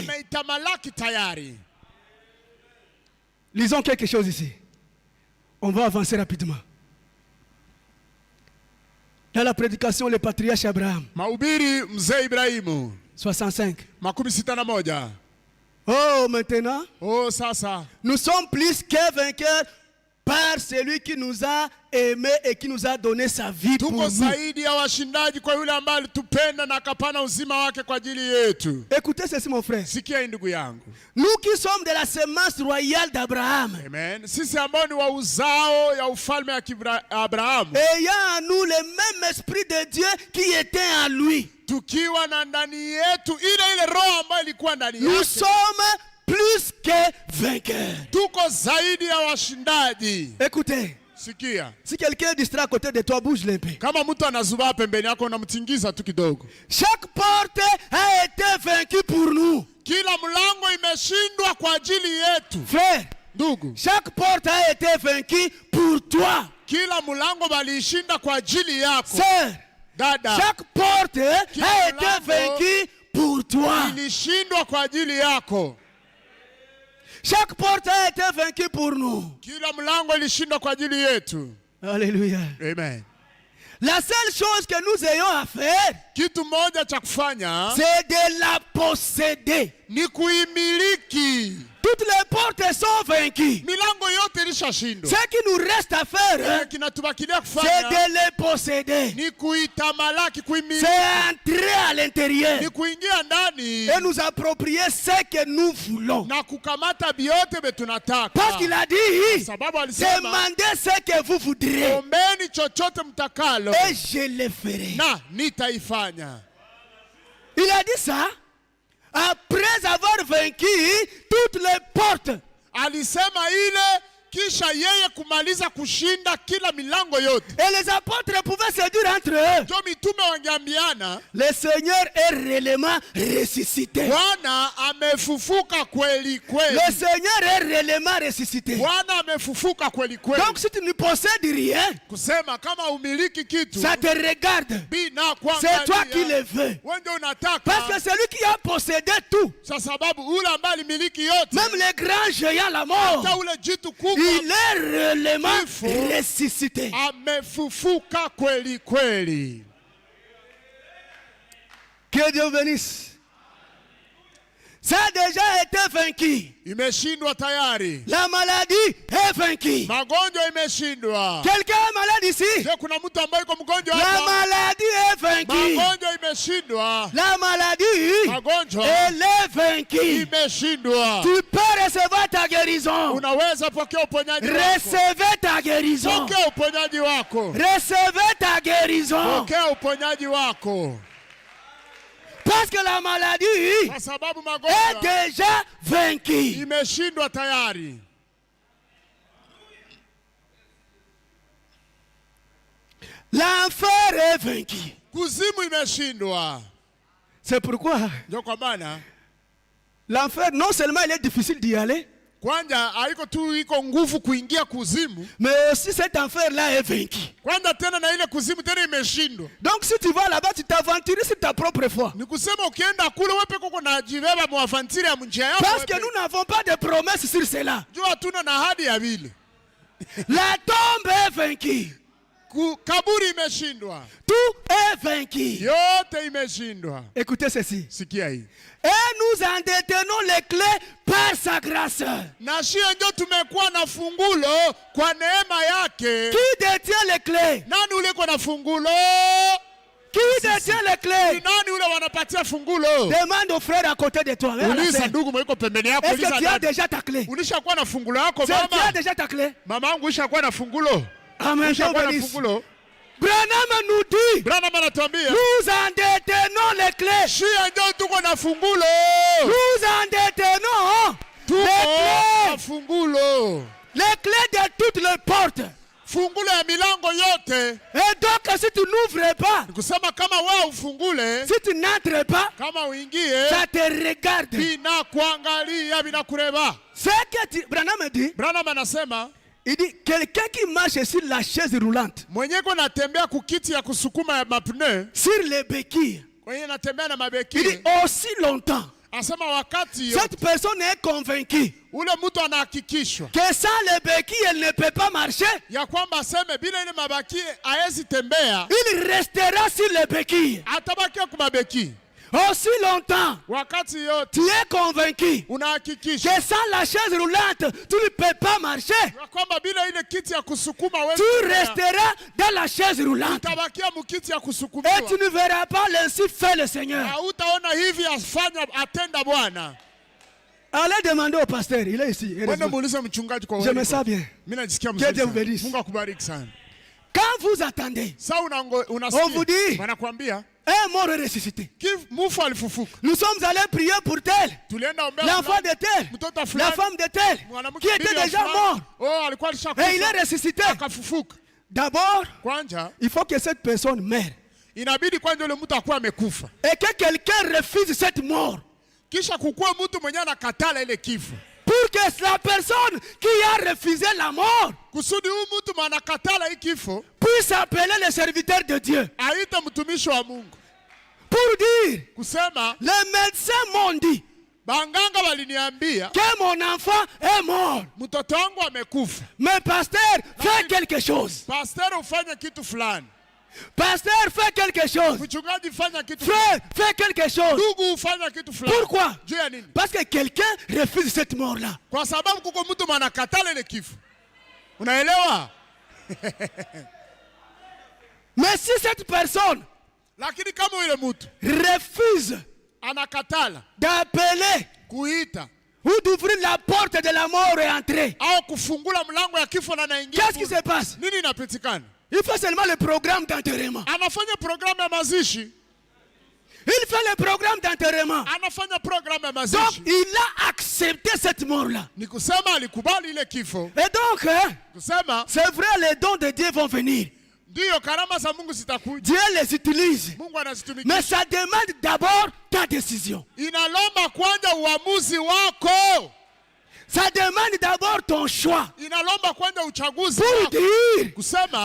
Lisons quelque chose ici. On va avancer rapidement. Dans la prédication, le patriarche Abraham. 65. Oh, maintenant, nous sommes plus que vainqueurs par celui qui nous a aimés et qui nous a donné sa vie pour nous. Écoutez ceci, mon frère. Nous qui sommes de la semence royale d'Abraham, ayant en nous le même esprit de Dieu qui était en lui, nous sommes plus que vainqueurs. Écoutez, si quelqu'un est distrait à côté de toi, bouge un peu. Chaque porte a été vaincue pour nous. Frère, chaque porte a été vaincue pour toi. Sœur, chaque porte a été vaincue pour toi. Chaque porte a été vaincue pour nous. Alléluia. Amen. La seule chose que nous ayons à faire, c'est de la posséder. Toutes les portes sont vaincues. Ce qui nous reste à faire, c'est de les posséder. C'est entrer à l'intérieur et nous approprier ce que nous voulons. Parce qu'il a dit, demandez ce que vous voudrez et je le ferai. Il a dit ça après avoir vaincu toutes les portes. Et les apôtres pouvaient se dire entre eux, le Seigneur est réellement ressuscité. Le Seigneur est réellement ressuscité. Donc si tu ne possèdes rien, ça te regarde. C'est toi qui le veux. Parce que celui qui a possédé tout, même les grands géants, la mort, il est réellement ressuscité. Que Dieu bénisse. Ça a déjà été vaincu. La maladie est vaincue. Quelqu'un est malade ici? La maladie est vaincue. La maladie, elle est vaincue. Tu peux recevoir ta guérison. Recevez ta guérison. Recevez ta guérison. Parce que la maladie est déjà vaincue. L'enfer est vaincu. C'est pourquoi l'enfer, non seulement il est difficile d'y aller, mais aussi cet enfer-là est vaincu. Donc si tu vas là-bas, tu t'aventures sur ta propre foi. Parce que nous n'avons pas de promesses sur cela. La tombe est vaincue. Tout est vaincu. Écoutez ceci. Et nous en détenons les clés par sa grâce. Qui détient les clés? Qui détient les clés? Demande au frère à côté de toi. Est-ce que tu as déjà ta clé? Tu as déjà ta clé? Amen. Branham nous dit, nous en détenons les clés. Nous en détenons les clés. Les clés de toutes les portes. Fungulo ya milango yote. Et donc si tu n'ouvres pas, kusema kama wewe ufungule, si tu n'entres pas, kama uingie, ça te regarde. Bina kuangalia, bina kureba. C'est que Branham dit. Branham anasema, il dit quelqu'un qui marche sur la chaise roulante. Mwenye anatembea kukiti ya kusukuma ya mapneu. Sur les béquilles. Mwenye anatembea na mabeki. Il dit aussi longtemps. Asema wakati cette personne est convaincue ule mtu anahakikishwa que sans les béquilles elle ne peut pas marcher. Ya kwamba aseme bila ile mabaki haezi tembea. Il restera sur les béquilles. Atabakia kwa mabeki. Aussi longtemps. Wakati yote. Tu es convaincu unahakikishwa que sans la chaise roulante tu ne peux pas marcher. Ya kwamba bila ile kiti ya kusukuma wewe tu resteras dans la chaise roulante. Utabakia mkiti ya kusukuma. Et tu ne verras pas l'ainsi fait le Seigneur. Hautaona hivi afanya atenda Bwana. Allez demander au pasteur, il est ici. Je me sens bien. Que Dieu vous bénisse. Quand vous attendez, on vous dit un mort est ressuscité. Nous sommes allés prier pour tel, l'enfant de tel, la femme de tel, qui était déjà mort. Et il est ressuscité. D'abord, il faut que cette personne meure. Et que quelqu'un refuse cette mort. Pour que la personne qui a refusé la mort puisse appeler le serviteur de Dieu. Pour dire, les médecins m'ont dit que mon enfant est mort. Mais pasteur, fais quelque chose. Pasteur, fais quelque chose. Fais quelque chose. Pourquoi? Parce que quelqu'un refuse cette mort-là. Mais si cette personne refuse d'appeler ou d'ouvrir la porte de la mort et entrer, qu'est-ce qui se passe? Il fait seulement le programme d'enterrement. Il fait le programme d'enterrement. Donc il a accepté cette mort-là. Et donc, c'est vrai, les dons de Dieu vont venir. Dieu les utilise. Mais ça demande d'abord ta décision. Ça demande d'abord ton choix. Pour dire,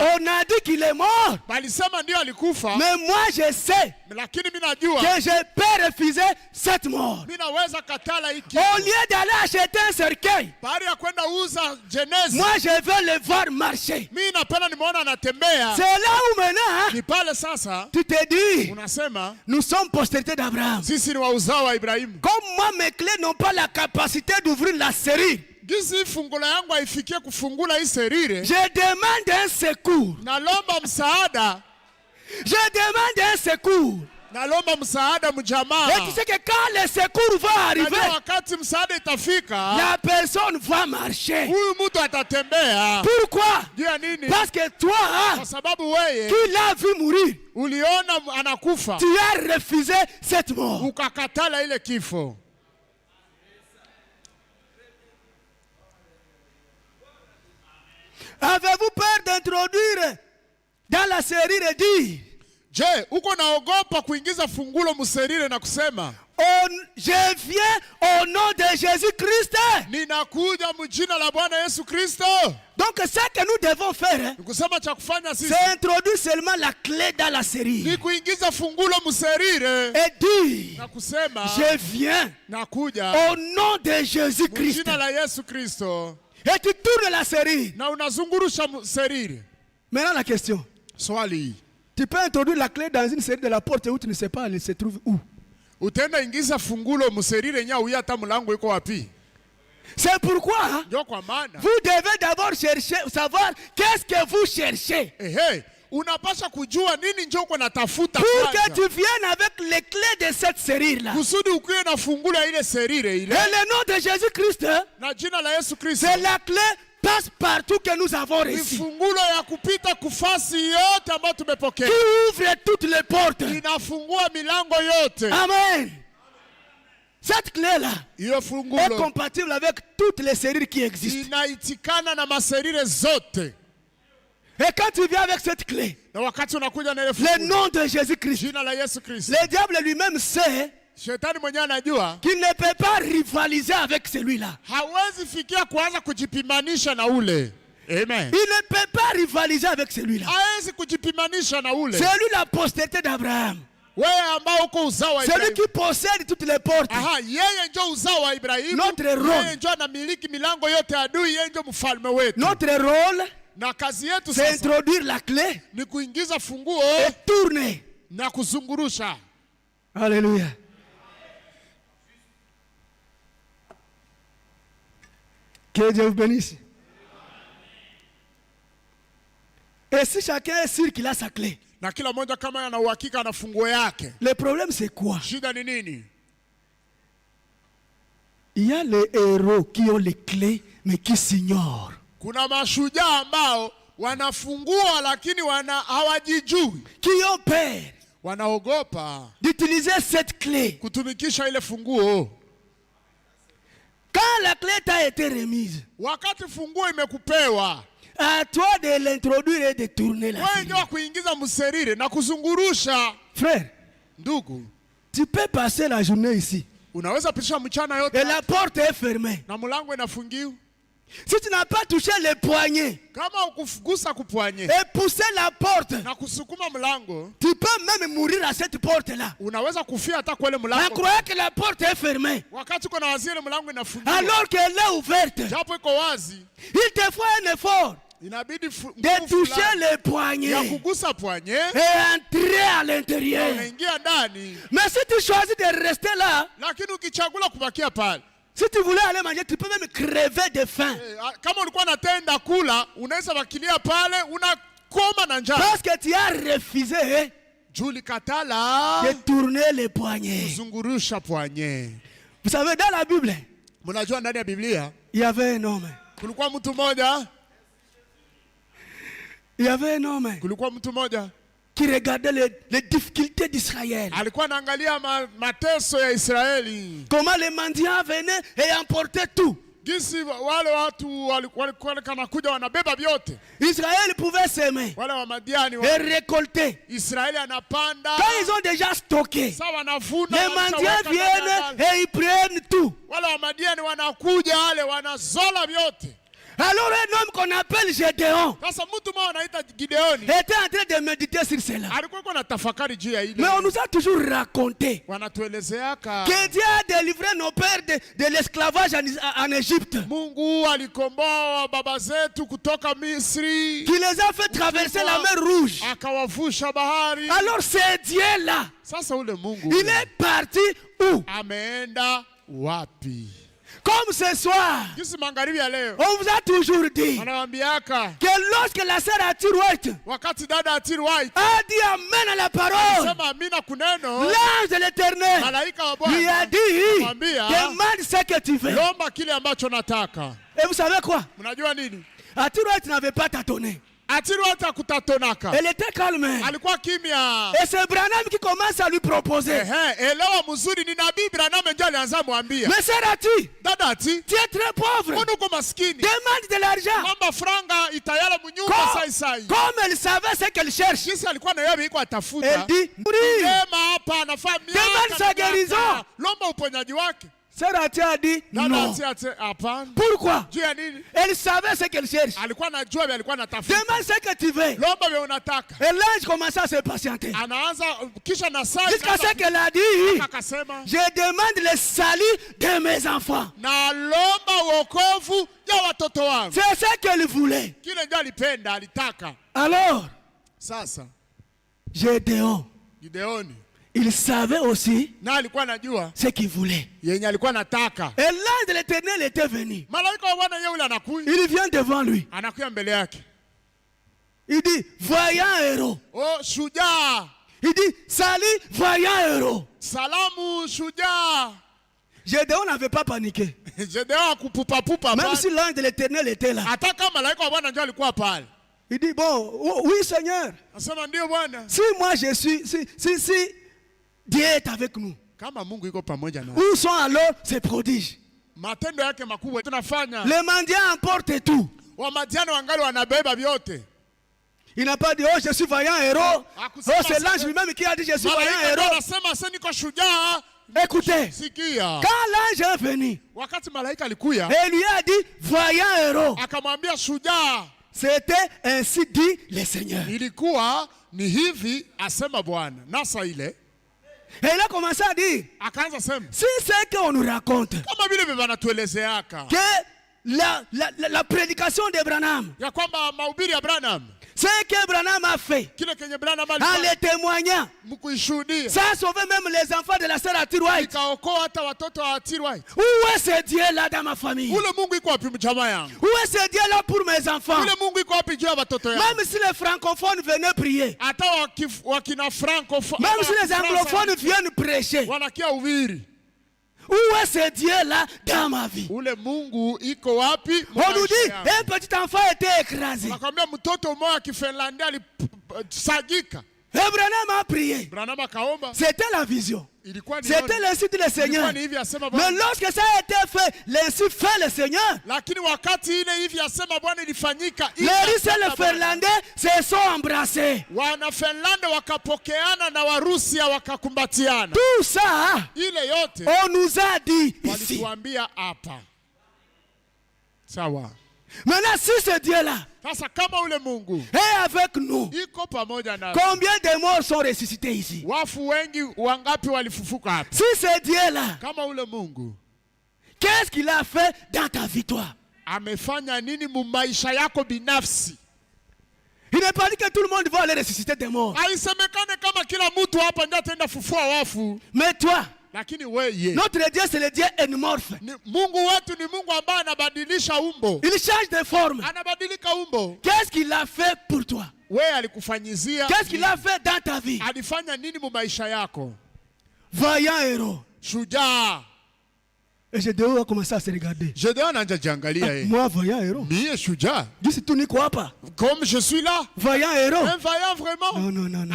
on a dit qu'il est mort. Mais moi je sais que je peux refuser cette mort. Au lieu d'aller acheter un cercueil, moi je veux le voir marcher. C'est là où maintenant tu te dis, nous sommes postérité d'Abraham. Comme moi mes clés n'ont pas la capacité d'ouvrir la serrure, je demande un secours. Je demande un secours. Et tu sais que quand le secours va arriver, la personne va marcher. Pourquoi? Parce que toi, qui l'as vu mourir, tu as refusé cette mort. Avez-vous peur d'introduire dans la série et dire, je viens au nom de Jésus-Christ. Donc ce que nous devons faire, c'est introduire seulement la clé dans la série. Et dire, je viens au nom de Jésus-Christ. Et tu tournes la série. Maintenant la question. Tu peux introduire la clé dans une série de la porte où tu ne sais pas elle se trouve où. C'est pourquoi vous devez d'abord chercher, savoir qu'est-ce que vous cherchez. Pour que tu viennes avec les clés de cette série-là. Et le nom de Jésus-Christ, c'est la clé passe partout que nous avons reçu. Qui ouvre toutes les portes. Amen. Cette clé-là est compatible avec toutes les serrures qui existent. Et quand tu viens avec cette clé, le nom de Jésus-Christ, le diable lui-même sait qu'il ne peut pas rivaliser avec celui-là. Amen. Il ne peut pas rivaliser avec celui-là. C'est lui la postérité d'Abraham. Celui qui possède toutes les portes. Notre rôle, c'est introduire la clé et tourner. Alléluia. Que Dieu vous bénisse. Et si chacun est sûr qu'il a sa clé, le problème c'est quoi? Il y a les héros qui ont les clés mais qui s'ignorent. Qui ont peur d'utiliser cette clé. Quand la clé t'a été remise, à toi de l'introduire et de tourner la serrure. Frère, tu peux passer la journée ici et la porte est fermée. Si tu n'as pas touché le poignet et poussé la porte, tu peux même mourir à cette porte-là. À croire que la porte est fermée alors qu'elle est ouverte. Il te faut un effort de toucher le poignet et entrer à l'intérieur. Mais si tu choisis de rester là, si tu voulais aller manger, tu peux même crever de faim. Parce que tu as refusé de tourner le poignet. Vous savez, dans la Bible, il y avait un homme. Il y avait un homme qui regardait les difficultés d'Israël. Comment les mendiants venaient et emportaient tout. Israël pouvait s'aimer et récolter. Quand ils ont déjà stocké, les mendiants viennent et ils prennent tout. Alors un homme qu'on appelle Gédéon était en train de méditer sur cela. Mais on nous a toujours raconté que Dieu a délivré nos pères de l'esclavage en Égypte. Qu'il les a fait traverser la mer Rouge. Alors ce Dieu-là, il est parti où? Comme ce soir, on vous a toujours dit que lorsque la sœur Atir White a dit amen à la parole, l'ange de l'Éternel lui a dit, demande ce que tu veux. Et vous savez quoi? Atir White n'avait pas tâtonné. Elle était calme. Et c'est Branham qui commence à lui proposer. Mais sœur Ati, tu es très pauvre. Demande de l'argent. Comme elle savait ce qu'elle cherche, elle dit, demande sa guérison. Sœur Ati a dit non. Pourquoi? Elle savait ce qu'elle cherche. Demande ce que tu veux. Et l'ange commença à se patienter. Jusqu'à ce qu'elle a dit, je demande le salut de mes enfants. C'est ce qu'elle voulait. Alors, Gédéon, il savait aussi ce qu'il voulait. Et l'ange de l'Éternel était venu. Il vient devant lui. Il dit, voyant héros. Il dit, salut, voyant héros. Gédéon n'avait pas paniqué. Même si l'ange de l'Éternel était là. Il dit, bon, oui Seigneur. Si moi je suis, si Dieu est avec nous. Kama Mungu yuko pamoja na. Où sont alors ces prodiges? Matendo yake makubwa tunafanya. Les mendiants emportent tout. Wamadiano wangali wanabeba vyote. Il n'a pas dit oh je suis vaillant héros. Oh c'est l'ange lui-même qui a dit je suis vaillant héros. Anasema sasa niko shujaa. Écoutez. Sikia. Quand l'ange est venu. Wakati malaika alikuya. Et lui a dit vaillant héros. Akamwambia shujaa. C'était ainsi dit le Seigneur. Ilikuwa ni hivi asema Bwana. Nasa ile. Et il a commencé à dire. Akaanza sema. Si c'est qu'on nous raconte. Kama vile wanatuelezeaka. Que la prédication de Branham. Ya kwamba mahubiri ya Branham. Ce que Branham a fait, en les témoignant, ça a sauvé même les enfants de la sœur Arthur White. Où est ce Dieu-là dans ma famille? Où est ce Dieu-là pour mes enfants? Même si les francophones venaient prier, même si les anglophones viennent prêcher, où est ce Dieu-là dans ma vie? On nous dit, un petit enfant était écrasé. Et Branham a prié. C'était la vision. C'était l'insi du Seigneur. Mais lorsque ça a été fait, l'insi fait le Seigneur, les Russes et les Finlandais se sont embrassés. Tout ça, on nous a dit ici. Maintenant, si ce Dieu-là est avec nous, combien de morts sont ressuscités ici? Si ce Dieu-là, qu'est-ce qu'il a fait dans ta vie, toi? Il n'est pas dit que tout le monde va aller ressusciter des morts. Mais toi, notre Dieu c'est le Dieu énumorphe. Il change de forme. Qu'est-ce qu'il a fait pour toi? Qu'est-ce qu'il a fait dans ta vie? Vaillant héros. Et Gédéon a commencé à se regarder. Moi, vaillant héros. Dis tout n'y crois pas. Comme je suis là. Vaillant héros. Un vaillant vraiment. Non.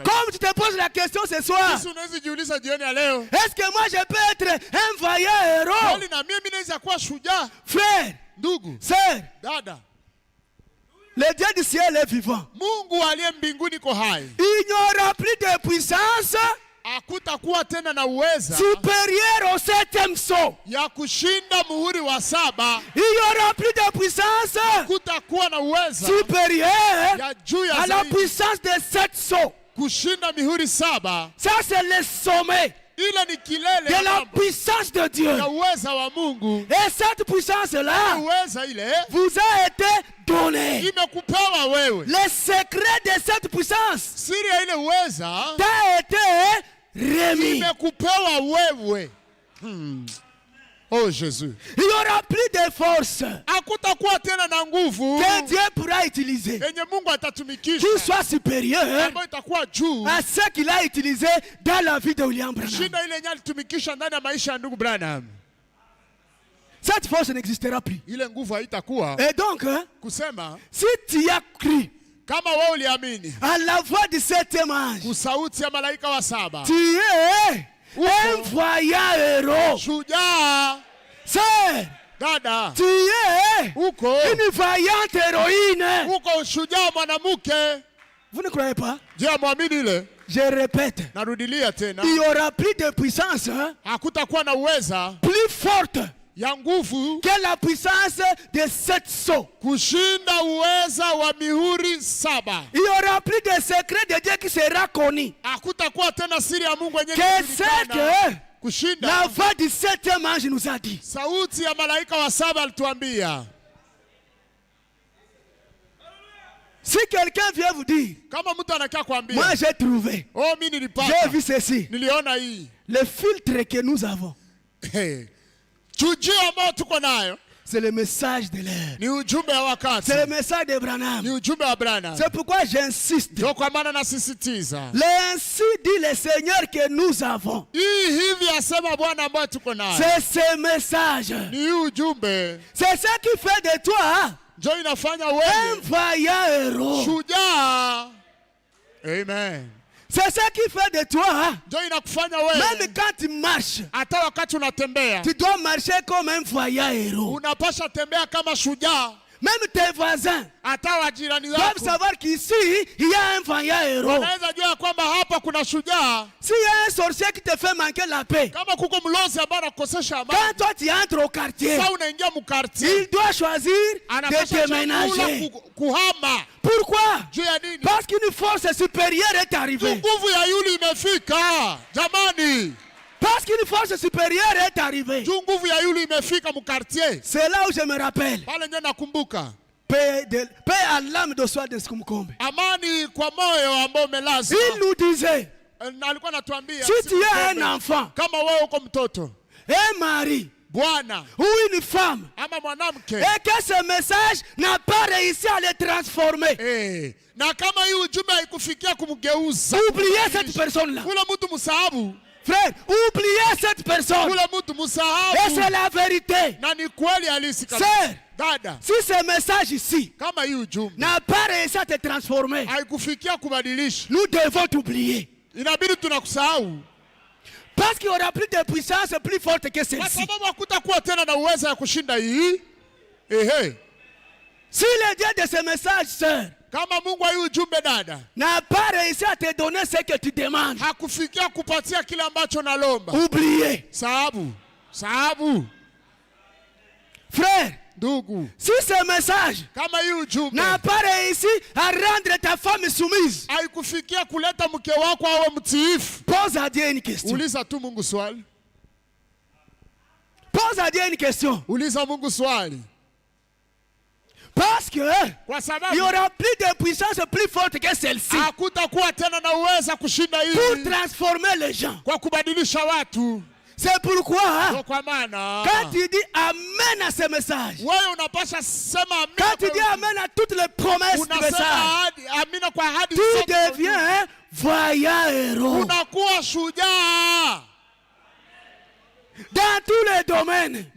Comme tu te poses la question ce soir. Est-ce que moi je peux être un vaillant héros? Frère. Sœur. Le Dieu du ciel est vivant. Il n'y aura plus de puissance supérieur au 7e sceau. Il n'y aura plus de puissance supérieure à la puissance des 7 sceaux. Ça c'est le sommet de la puissance de Dieu. Et cette puissance-là vous a été donnée. Le secret de cette puissance t'a été remis. Oh Jésus. Il n'y aura plus de force que Dieu pourra utiliser qui soit supérieur à ce qu'il a utilisé dans la vie de William Branham. Cette force n'existera plus. Et donc, si tu as cru à la voix du 7e ange, tu es un vaillant héros. Sœur, tu es une vaillante héroïne. Vous ne croyez pas? Je répète, il n'y aura plus de puissance plus forte que la puissance de 7 sceaux. Il n'y aura plus de secret de Dieu qui sera connu. Que c'est que la voix du 7e ange nous a dit. Si quelqu'un vient vous dire, moi j'ai trouvé, j'ai vu ceci, le filtre que nous avons, c'est le message de l'air. C'est le message de Branham. C'est pourquoi j'insiste. Ainsi dit le Seigneur que nous avons. C'est ce message. C'est ce qui fait de toi un vaillant héros. Amen. C'est ça qui fait de toi. Ndio inakufanya wewe. Même quand tu marches. Hata wakati unatembea. Tu dois marcher comme un voyant héros. Unapasha tembea kama shujaa. Même tes voisins doivent savoir qu'ici, il y a un vaillant héros. S'il y a un sorcier qui te fait manquer la paix, quand toi tu entres au quartier, il doit choisir de déménager. Pourquoi? Parce qu'une force supérieure est arrivée. Parce qu'une force supérieure est arrivée. C'est là où je me rappelle. Paix à l'âme de soi de Skumkombe. Il nous disait, si tu as un enfant, un mari, ou une femme, et que ce message n'a pas réussi à le transformer, oubliez cette personne-là. Frère, oubliez cette personne. Et c'est la vérité. Sœur, si ce message ici n'a pas réussi à te transformer, nous devons t'oublier. Parce qu'il y aura plus de puissance plus forte que celle-ci. Si le Dieu de ce message, sœur, n'a pas réussi à te donner ce que tu demandes, oubliez. Frère, si ce message n'a pas réussi à rendre ta femme soumise, pose à Dieu une question. Pose à Dieu une question. Parce que il y aura plus de puissance plus forte que celle-ci pour transformer les gens. C'est pourquoi quand tu dis amen à ce message, quand tu dis amen à toutes les promesses du message, tu deviens un voyant héros. Dans tous les domaines,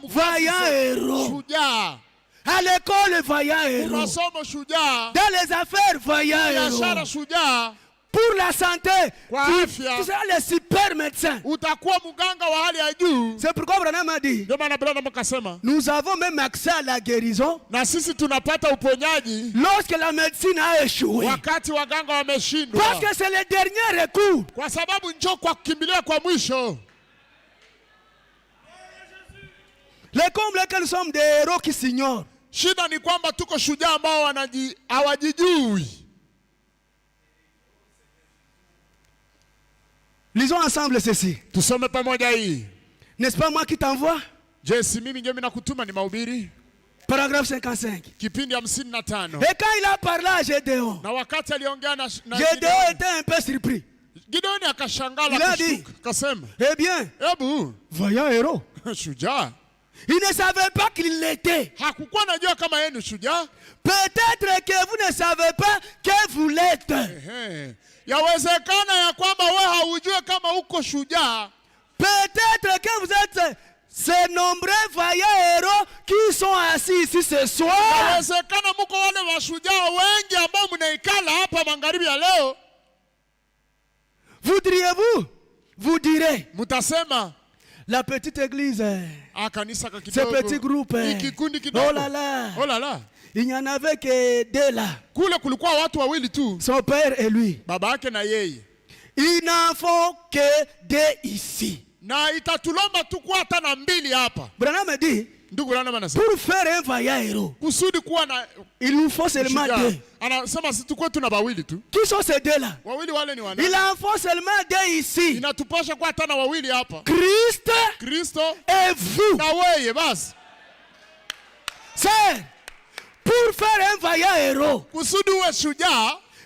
voyant héros. À l'école, voyant héros. Dans les affaires, voyant héros. Pour la santé, tu seras le super médecin. C'est pourquoi Branham a dit, nous avons même accès à la guérison lorsque la médecine a échoué. Parce que c'est le dernier recours. Le comble est que nous sommes des héros qui s'ignorent. Shida ni kwamba tuko shujaa ambao hawajijui. Lisons ensemble ceci. Tusome pamoja hii. N'est-ce pas moi qui t'envoie? Je, si mimi ndio ninakutuma ni mahubiri. Paragraphe 55. Kipindi 55. Et quand il a parlé à Gédéon, na wakati aliongea na Gédéon était un peu surpris. Gideoni akashangaa akasema, eh bien, ebu voyant héros. Shujaa. Il ne savait pas qu'il l'était. Hakukuwa anajua kama yeye ni shujaa. Peut-être que vous ne savez pas que vous l'êtes. Yawezekana ya kwamba wewe haujui kama uko shujaa. Peut-être que vous êtes ces nombreux voyants héros qui sont assis ici ce soir. Yawezekana mko wale washujaa wengi ambao mnaikala hapa magharibi ya leo. Voudriez-vous? Vous direz. Mutasema. La petite église, ce petit groupe, oh là là, oh là là. Il n'y en avait que deux là. Son père et lui. Ils n'en font que deux ici. Branham dit, pour faire un vaillant héros, il nous faut seulement deux. Qui sont ces deux-là? Il en faut seulement deux ici. Christ et vous. C'est pour faire un vaillant héros.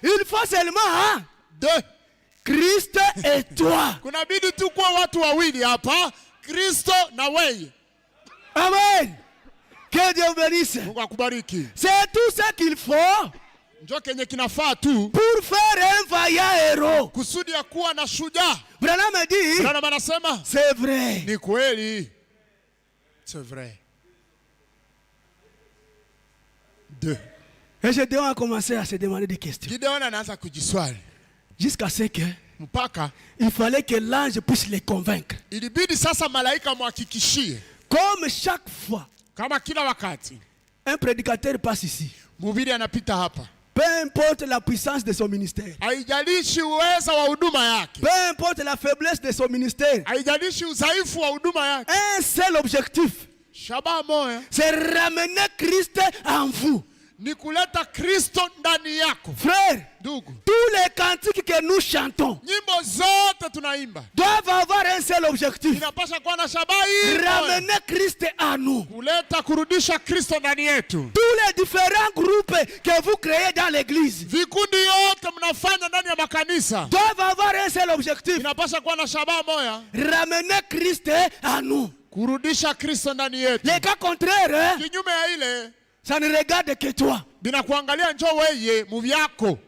Il faut seulement deux. Christ et toi. Amen. Que Dieu vous bénisse. C'est tout ce qu'il faut pour faire un vaillant héros. Branham dit, c'est vrai. C'est vrai. Et Gédéon a commencé à se demander des questions. Jusqu'à ce que mpaka il fallait que l'ange puisse les convaincre. ilibidi sasa malaika muhakikishie. Comme chaque fois Kama kila wakati un prédicateur passe ici, mhubiri anapita hapa, peu importe la puissance de son ministère, haijalishi uweza wa huduma yake, peu importe la faiblesse de son ministère, haijalishi udhaifu wa huduma yake, un seul objectif, shabaha moja c'est ramener Christ en vous. ni kuleta Kristo ndani yako. Frère, Ndugu, tous les cantiques que nous chantons nyimbo zote tunaimba doivent avoir un seul objectif, inapasha kuwa na shabaha hii moja, ramener Christ en nous. kuleta kurudisha Kristo ndani yetu. Tous les différents groupes que vous créez dans l'église Vikundi yote mnafanya ndani ya makanisa doivent avoir un seul objectif, inapasha kuwa na shabaha moja, ramener Christ en nous. kurudisha Kristo ndani yetu. Les cas contraires, Kinyume ya ile ça ne regarde que toi. binakuangalia njo weye muvyako,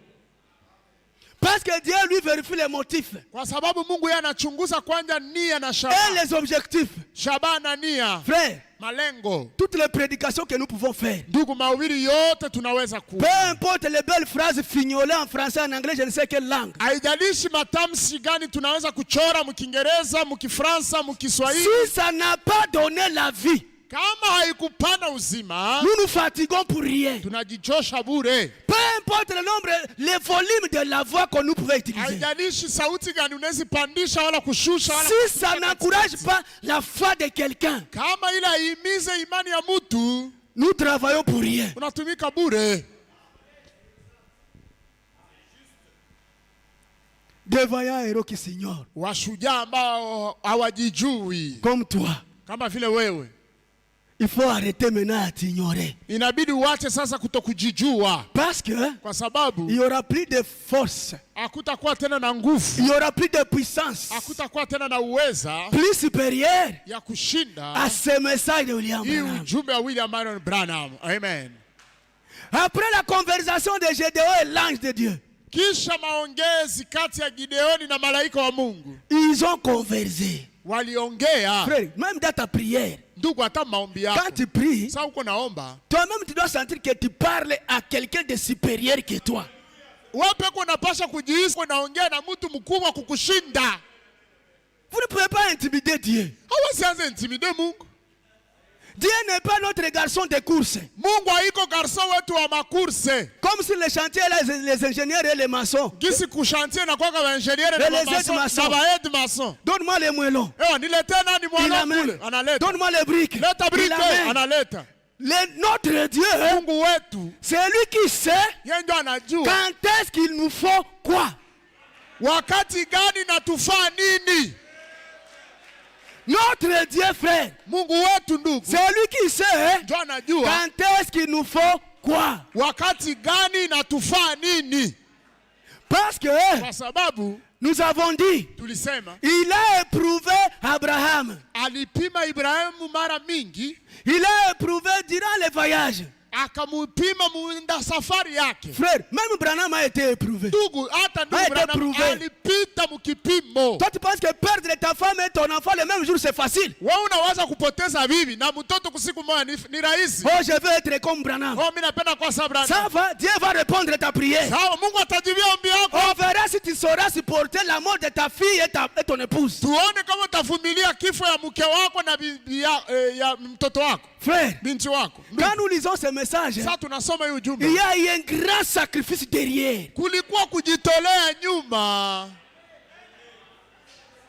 Parce que Dieu lui vérifie les motifs kwa sababu Mungu yeye anachunguza kwanza nia na et shabaha, les objectifs. shabaha na nia, Frère, malengo. toutes les prédications que nous pouvons faire, Ndugu, mahubiri yote tunaweza peu kuwa, importe les belles phrases fignolées en français, en anglais, je ne sais quelle langue, haijalishi matamshi gani tunaweza kuchora mkiingereza, mkifransa, mkiswahili, si ça n'a pas donné la vie, kama haikupana uzima, nous nous fatiguons pour rien. tunajichosha bure. Peu importe le nombre, les volumes de la voix que nous pouvons utiliser. Haijalishi sauti gani unaweza pandisha wala kushusha wala Si ça n'encourage pas la foi de quelqu'un, kama ile haimize imani ya mtu, nous travaillons pour rien. unatumika bure. Des vaillants héros qui s'ignorent, Washujaa ambao hawajijui comme toi. kama vile wewe, Il faut arrêter maintenant à t'ignorer. inabidi uache sasa kutokujijua, Parce que kwa sababu il y aura plus de force, hakutakuwa tena na nguvu, il y aura plus de puissance, hakutakuwa tena na uweza plus supérieure ya kushinda à ce message de William hii Branham. ujumbe wa William Marion Branham. Amen. Après la conversation de Gédéon et l'ange de Dieu, Kisha maongezi kati ya Gideoni na malaika wa Mungu, ils ont conversé. waliongea. Frère, même dans ta prière, Ndugu, hata maombi quand yako tu pries, sasa uko naomba, toi-même tu dois sentir que tu parles à quelqu'un de supérieur que toi. wewe pekee unapasha kujihisi unaongea na mtu mkubwa kukushinda. Vous ne pouvez pas intimider Dieu. Hawezi anza intimide Mungu. Dieu n'est pas notre garçon de course. Mungu haiko garso wetu wa makurse. Comme sur les chantiers, les ingénieurs et les maçons. Gisi kushantie na kwa ingeniere na Les aides-maçons. na baed maçon. Donne-moi les moellons. Ewa nilete nani Il mwana amène. kule? Analeta. Donne-moi les briques. Leta Il brike, amène. analeta. Notre Dieu, Mungu wetu c'est lui qui sait yeye ndio anajua quand est-ce qu'il nous faut quoi. wakati gani na tufaa nini. Notre Dieu, frère, Mungu wetu ndugu c'est lui qui sait ndio anajua quand est-ce qu'il nous faut quoi. wakati gani na tufaa nini, Parce que kwa sababu nous avons dit, tulisema il a éprouvé Abraham. alipima Ibrahimu mara mingi, Il a éprouvé durant les voyages. akamupima muda safari yake. Frère, même Branham a été éprouvé. Ndugu, hata A ndugu été Branham prouvé. alipita mkipimo. Toi, tu penses que perdre ta femme et ton enfant le même jour, c'est facile? Wewe unaweza kupoteza bibi na mtoto kusiku moja ni rahisi. Oh, je veux être comme Branham. Oh, mimi napenda kwa sababu Ça va, Dieu va répondre à ta prière. sawa, Mungu atajibia ombi yako. On verra si tu sauras supporter la mort de ta fille et ton épouse. Tuone kama utavumilia kifo ya mke wako na bibi ya mtoto wako, Frère, binti wako. quand nous lisons ce message, Sasa tunasoma hii ujumbe, il y a eu un grand sacrifice derrière. kulikuwa kujitolea nyuma.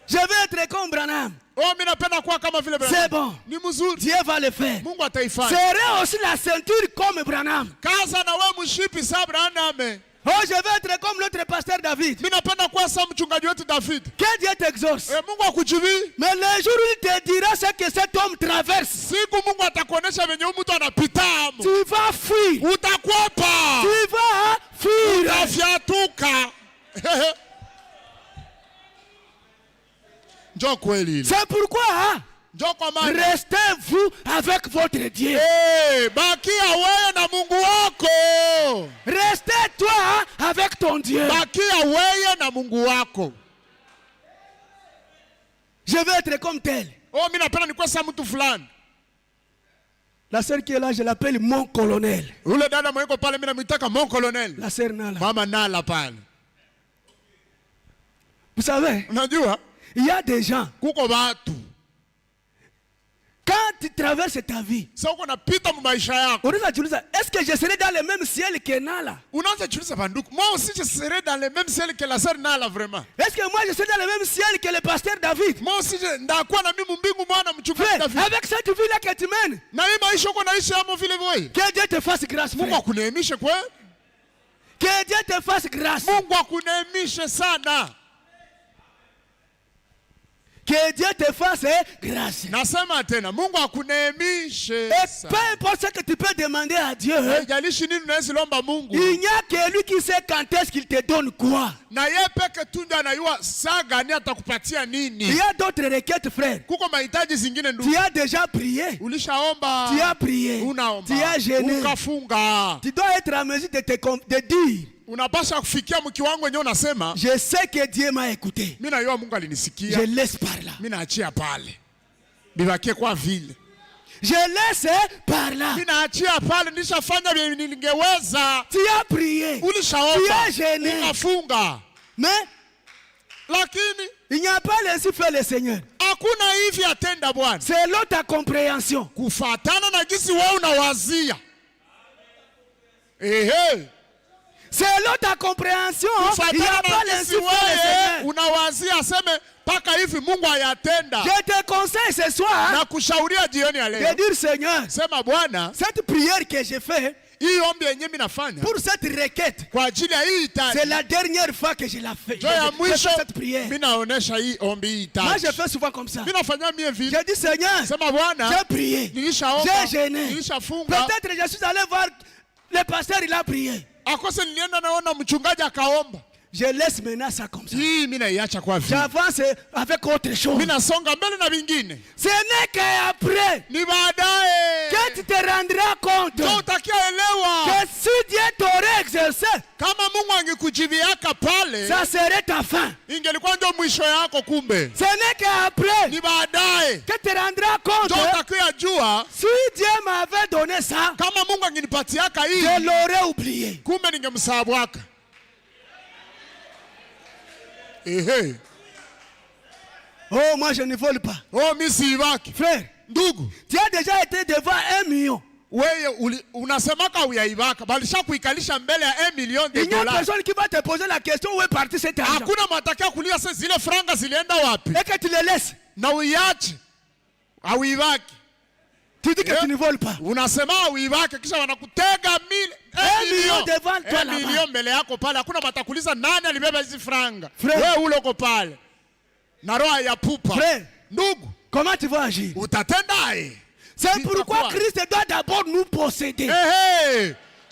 Je veux être comme Branham. Oh, mimi napenda kuwa kama vile Branham. C'est bon. Ni mzuri. Dieu va le faire. Mungu ataifanya. Serrez aussi la ceinture comme Branham. Kaza na wewe mshipi sa Branham. Oh, je veux être comme notre pasteur David. Mimi napenda kuwa sa mchungaji wetu David. Que Dieu t'exauce. Mungu akujibi. Mais le jour où il te dira ce que cet homme traverse, Siku Mungu atakuonesha venye mtu anapita hapo. tu vas fuir. Utakwepa. Tu vas fuir. Utafyatuka. Njoo kweli ile. C'est pourquoi Njoo kwa maana. restez-vous avec votre Dieu. Bakia wewe na Mungu wako. Restez toi avec ton Dieu. Bakia wewe na Mungu wako. Je veux être comme tel. Oh, mimi napenda nikuwe sa mtu fulani. La sœur qui est là, je l'appelle mon colonel. Ule dada mweko pale mimi namuitaka mon colonel. La sœur Nala. Mama Nala pale. Vous savez, unajua il y a des gens, kuko watu quand tu traverses ta vie, sasa uko napita maisha yako, unaanza kujiuliza, est-ce que je serai dans le même ciel que Nala? unaanza kujiuliza banduku, moi aussi je serai dans le même ciel que la sœur Nala vraiment. Est-ce que moi je serai dans le même ciel que le pasteur David? Moi aussi ndakuwa na mimi mbingu mwana mchungaji David. Avec cette vie là que tu mènes, na hii maisha uko naishi hapo vile vile. Que Dieu te fasse grâce, frère. Mungu akuneemishe kweli. Que Dieu te fasse grâce. Mungu akuneemishe sana. Que Dieu te fasse grâce. Nasema tena, Mungu akuneemishe. Et peu importe ce que tu peux demander à Dieu, haijalishi nini unaweza lomba Mungu, il n'y a que lui qui sait quand est-ce qu'il te donne quoi. Na yeye peke tu ndiye anajua saa gani atakupatia nini. Il y a d'autres requêtes, frère. Kuko mahitaji zingine ndugu. Tu as déjà prié. Ulishaomba. Tu as prié. Unaomba. Tu as jeûné. Ukafunga. Tu dois être en mesure de dire, unapasha kufikia mkiwango wenyewe unasema, je sais que Dieu m'a écouté. Mimi najua Mungu alinisikia. Je laisse par là. Mimi naachia pale. Bibakie kwa vile. Je laisse par là. Mimi naachia pale, nishafanya vile ningeweza. Tu as prié. Ulishaomba. Tu as jeûné. Ukafunga. Mais lakini il n'y a pas ainsi fait le Seigneur. Hakuna hivi atenda Bwana. Selon ta compréhension. Kufuatana na jinsi wewe unawazia. Ehe. Selon ta compréhension, il n'y a pas ainsi fait le Seigneur. Unawazia aseme paka hivi Mungu ayatenda. Je te conseille ce soir. Na kushauria jioni ya leo. De dire Seigneur. Sema Bwana. Cette prière que j'ai fait. Hii ombi yenyewe mimi nafanya. Pour cette requête. Kwa ajili ya hii hitaji. C'est la dernière fois que je la fais. Je fais cette prière. Mimi naonesha hii ombi hii hitaji. Moi je fais souvent comme ça. Mimi nafanya mie vile. J'ai dit Seigneur. Sema Bwana. J'ai prié. Nilishaomba. J'ai jeûné. Nilishafunga. Peut-être je suis allé voir le pasteur, il a prié. Akose nilienda naona mchungaji akaomba. Je laisse maintenant ça comme ça. Hii mimi naiacha kwa vile. J'avance avec autre chose. Mimi nasonga mbele na vingine. Ce n'est qu'après. Ni baadaye. Que tu te rendras compte. Ndio utakielewa. Que si Dieu t'aurait exercé. Kama Mungu angekujibiaka pale. Ça serait ta fin. Ingelikuwa ndio mwisho yako kumbe. Ce n'est qu'après. Ni baadaye. Que tu te rendras compte. Ndio utakayojua. Si Dieu m'avait donné ça. Kama Mungu angenipatiaka hii. Je l'aurais oublié. Kumbe ningemsahauaka. Ehe. Oh, moi je ne vole pas. Oh, mimi siibaki. Frère, ndugu, tu as déjà été devant 1 million. Wewe unasemaka uyaibaka, balisha kuikalisha mbele ya 1 million de dollars. Il n'y a personne qui va te poser la question où est parti cet argent. Hakuna matakia kulia sasa zile franga zilienda wapi? Et que tu les laisses. Na uiache. Auibaki. Tu dis que tu ne voles pas. Unasema uibaki kisha wanakutega 1 million devant toi là-bas. 1 million mbele yako pale, hakuna matakuliza nani alibeba hizi franga. Frère, wewe ule uko pale. Na roho ya pupa. Frère, ndugu, comment tu vas agir? Utatendaje? C'est pourquoi Christ doit d'abord nous posséder.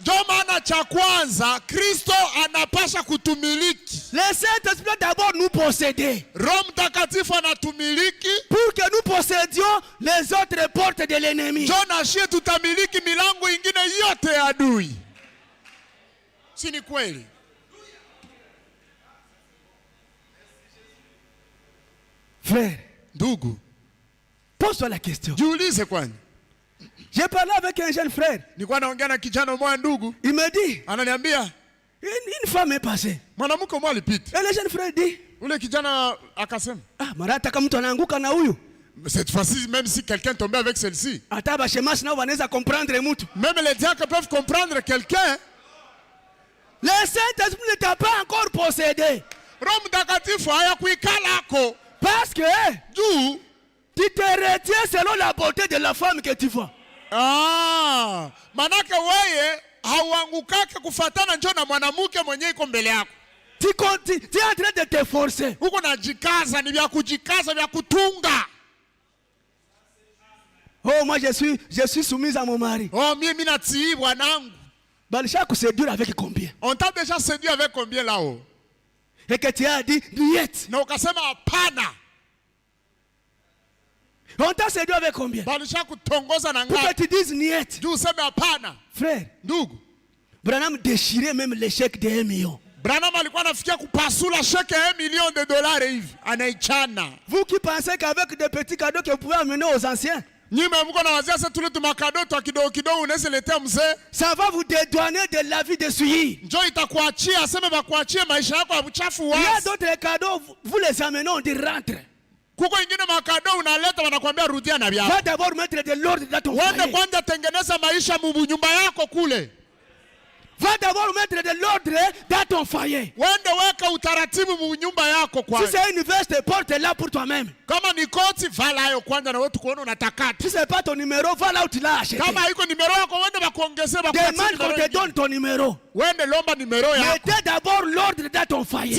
Ndio maana cha kwanza Kristo anapasha kutumiliki. Le Saint-Esprit doit d'abord nous posséder. Roho Mtakatifu anatumiliki pour que nous possédions les autres portes de l'ennemi. Ndio nashie tutamiliki milango ingine yote ya adui. Si ni kweli? Frère, ndugu, pose-toi la question. Jiulize kwani. J'ai parlé avec un jeune frère. Nilikuwa naongea na kijana mmoja ndugu. Il me dit, ananiambia, une femme est passée. Mwanamke mmoja alipita. Et le jeune frère dit, ule kijana akasema, marata kama mtu anaanguka na huyu. Cette fois-ci, même si quelqu'un tombait avec celle-ci, ata ba shemasi nao wanaweza comprendre mtu. Même les diacres peuvent comprendre quelqu'un. Le Saint-Esprit ne t'a pas encore possédé. Roho Mtakatifu hayakuikalako. Parce que tu te retiens selon la beauté de la femme que tu vois. Manake wewe hauangukake kufatana njoo na mwanamke mwenye iko mbele yako. Tu es en train de te forcer. Uko najikaza, ni vya kujikaza, vya kutunga. Oh, moi je suis soumise à mon mari. Oh, mimi natii bwanangu. Balisha kuséduire avec combien? On t'a déjà séduit avec combien là-haut? Et que tu as dit niet. Na ukasema hapana. On t'a séduit avec combien? Balisha kutongoza na ngapi? Pour que tu dises niet. Juu useme hapana. Frère, ndugu, Branham déchirait même les chèques de 1 million. Branham alikuwa anafikia kupasula chèque ya 1 million de dollars hivi. Anaichana. Vous qui pensez qu'avec des petits cadeaux que vous pouvez amener aux anciens. Ça va vous dédouaner de la vie de souillis. Il y a d'autres cadeaux, vous les amenez, on dit rentre. Va d'abord mettre de l'ordre dans ton foyer. Va d'abord mettre de l'ordre dans ton foyer. Si c'est une veste, porte-la pour toi-même. Si ce n'est pas ton numéro, va là où tu l'as acheté. Demande qu'on te donne ton numéro. Mettez d'abord l'ordre dans ton foyer.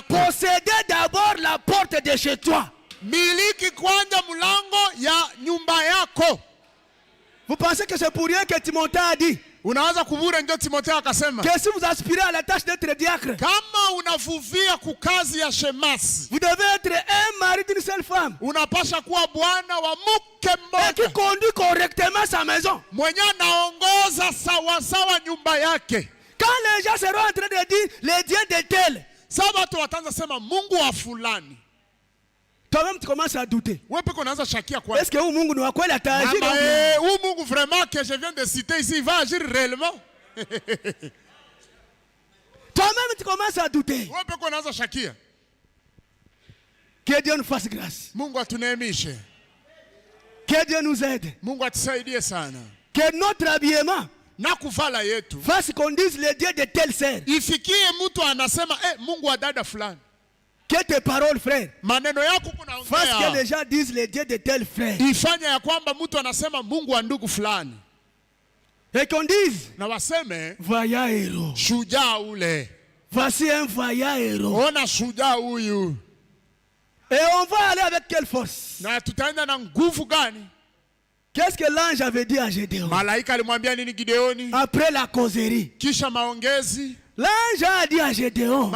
Possédez d'abord la porte de chez toi. Vous pensez que c'est pour rien que Timothée a dit que si vous aspirez à la tâche d'être diacre, vous devez être un mari d'une seule femme et qui conduit correctement sa maison. Quand les gens seront en train de dire les dieux de tel, toi-même tu commences à douter. Est-ce que Mungu ni wakweli ataagir? Mungu vraiment que je viens de citer ici, il va agir réellement. Toi-même tu commences à douter. Que Dieu nous fasse grâce. Que Dieu nous aide. Que notre habillement fasse qu'on dise les dieux de telle sœur. Que tes paroles, frère, fasse que les gens disent les dieux de tel frère. Et qu'on dise voyant héros. Voici un voyant héros. Et on va aller avec quelle force? Qu'est-ce que l'ange avait dit à Gédéon après la causerie? L'ange a dit à Gédéon,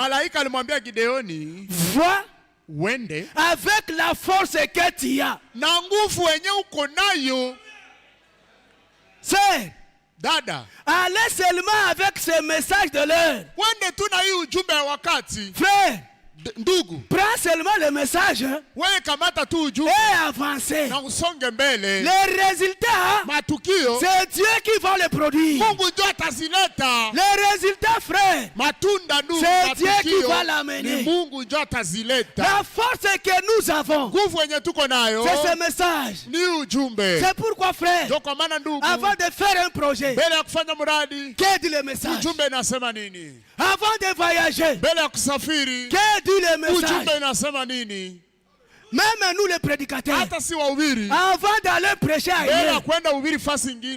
vois avec la force que tu as. C'est Dada, allez seulement avec ce message de l'heure. Frère, prends seulement le message et avancez. Les résultats, c'est Dieu qui va les produire. Les résultats, frère, c'est Dieu qui va l'amener. La force que nous avons, c'est ce message. C'est pourquoi, frère, avant de faire un projet, que dit le message? Avant de voyager, que dit le message? Même nous les prédicateurs, avant d'aller prêcher ailleurs,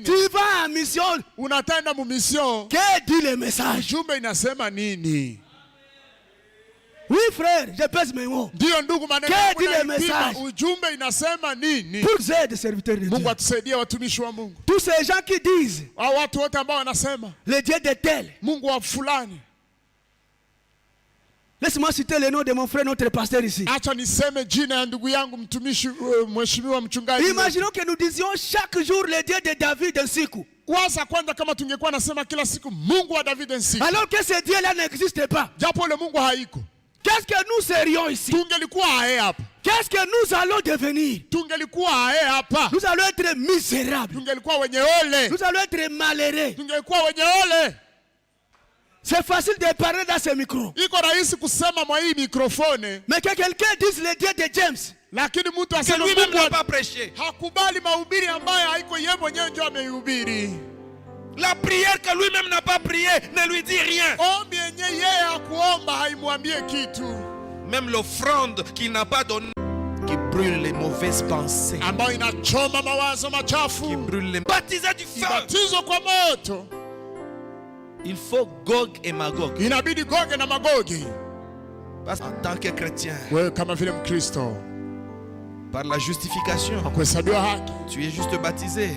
tu vas en mission. Que dit le message? Oui, frère, je pèse mes mots. Que dit le message? Pour aider serviteurs de Dieu, tous ces gens qui disent les dieux de tel. Laisse-moi citer le nom de mon frère, notre pasteur ici. Imaginons que nous disions chaque jour le Dieu de David ainsi. Alors que ce Dieu-là n'existe pas. Qu'est-ce que nous serions ici? Qu'est-ce que nous allons devenir? Nous allons être misérables. Nous allons être malheureux. C'est facile de parler dans ce micro. Mais que quelqu'un dise le Dieu de James, que lui-même n'a pas prêché. La prière que lui-même n'a pas priée ne lui dit rien. Même l'offrande qu'il n'a pas donnée, qui brûle les mauvaises pensées, qui brûle les... Baptisé du feu. Il faut Gog et Magog. Parce qu'en tant que chrétien, par la justification, tu es juste baptisé.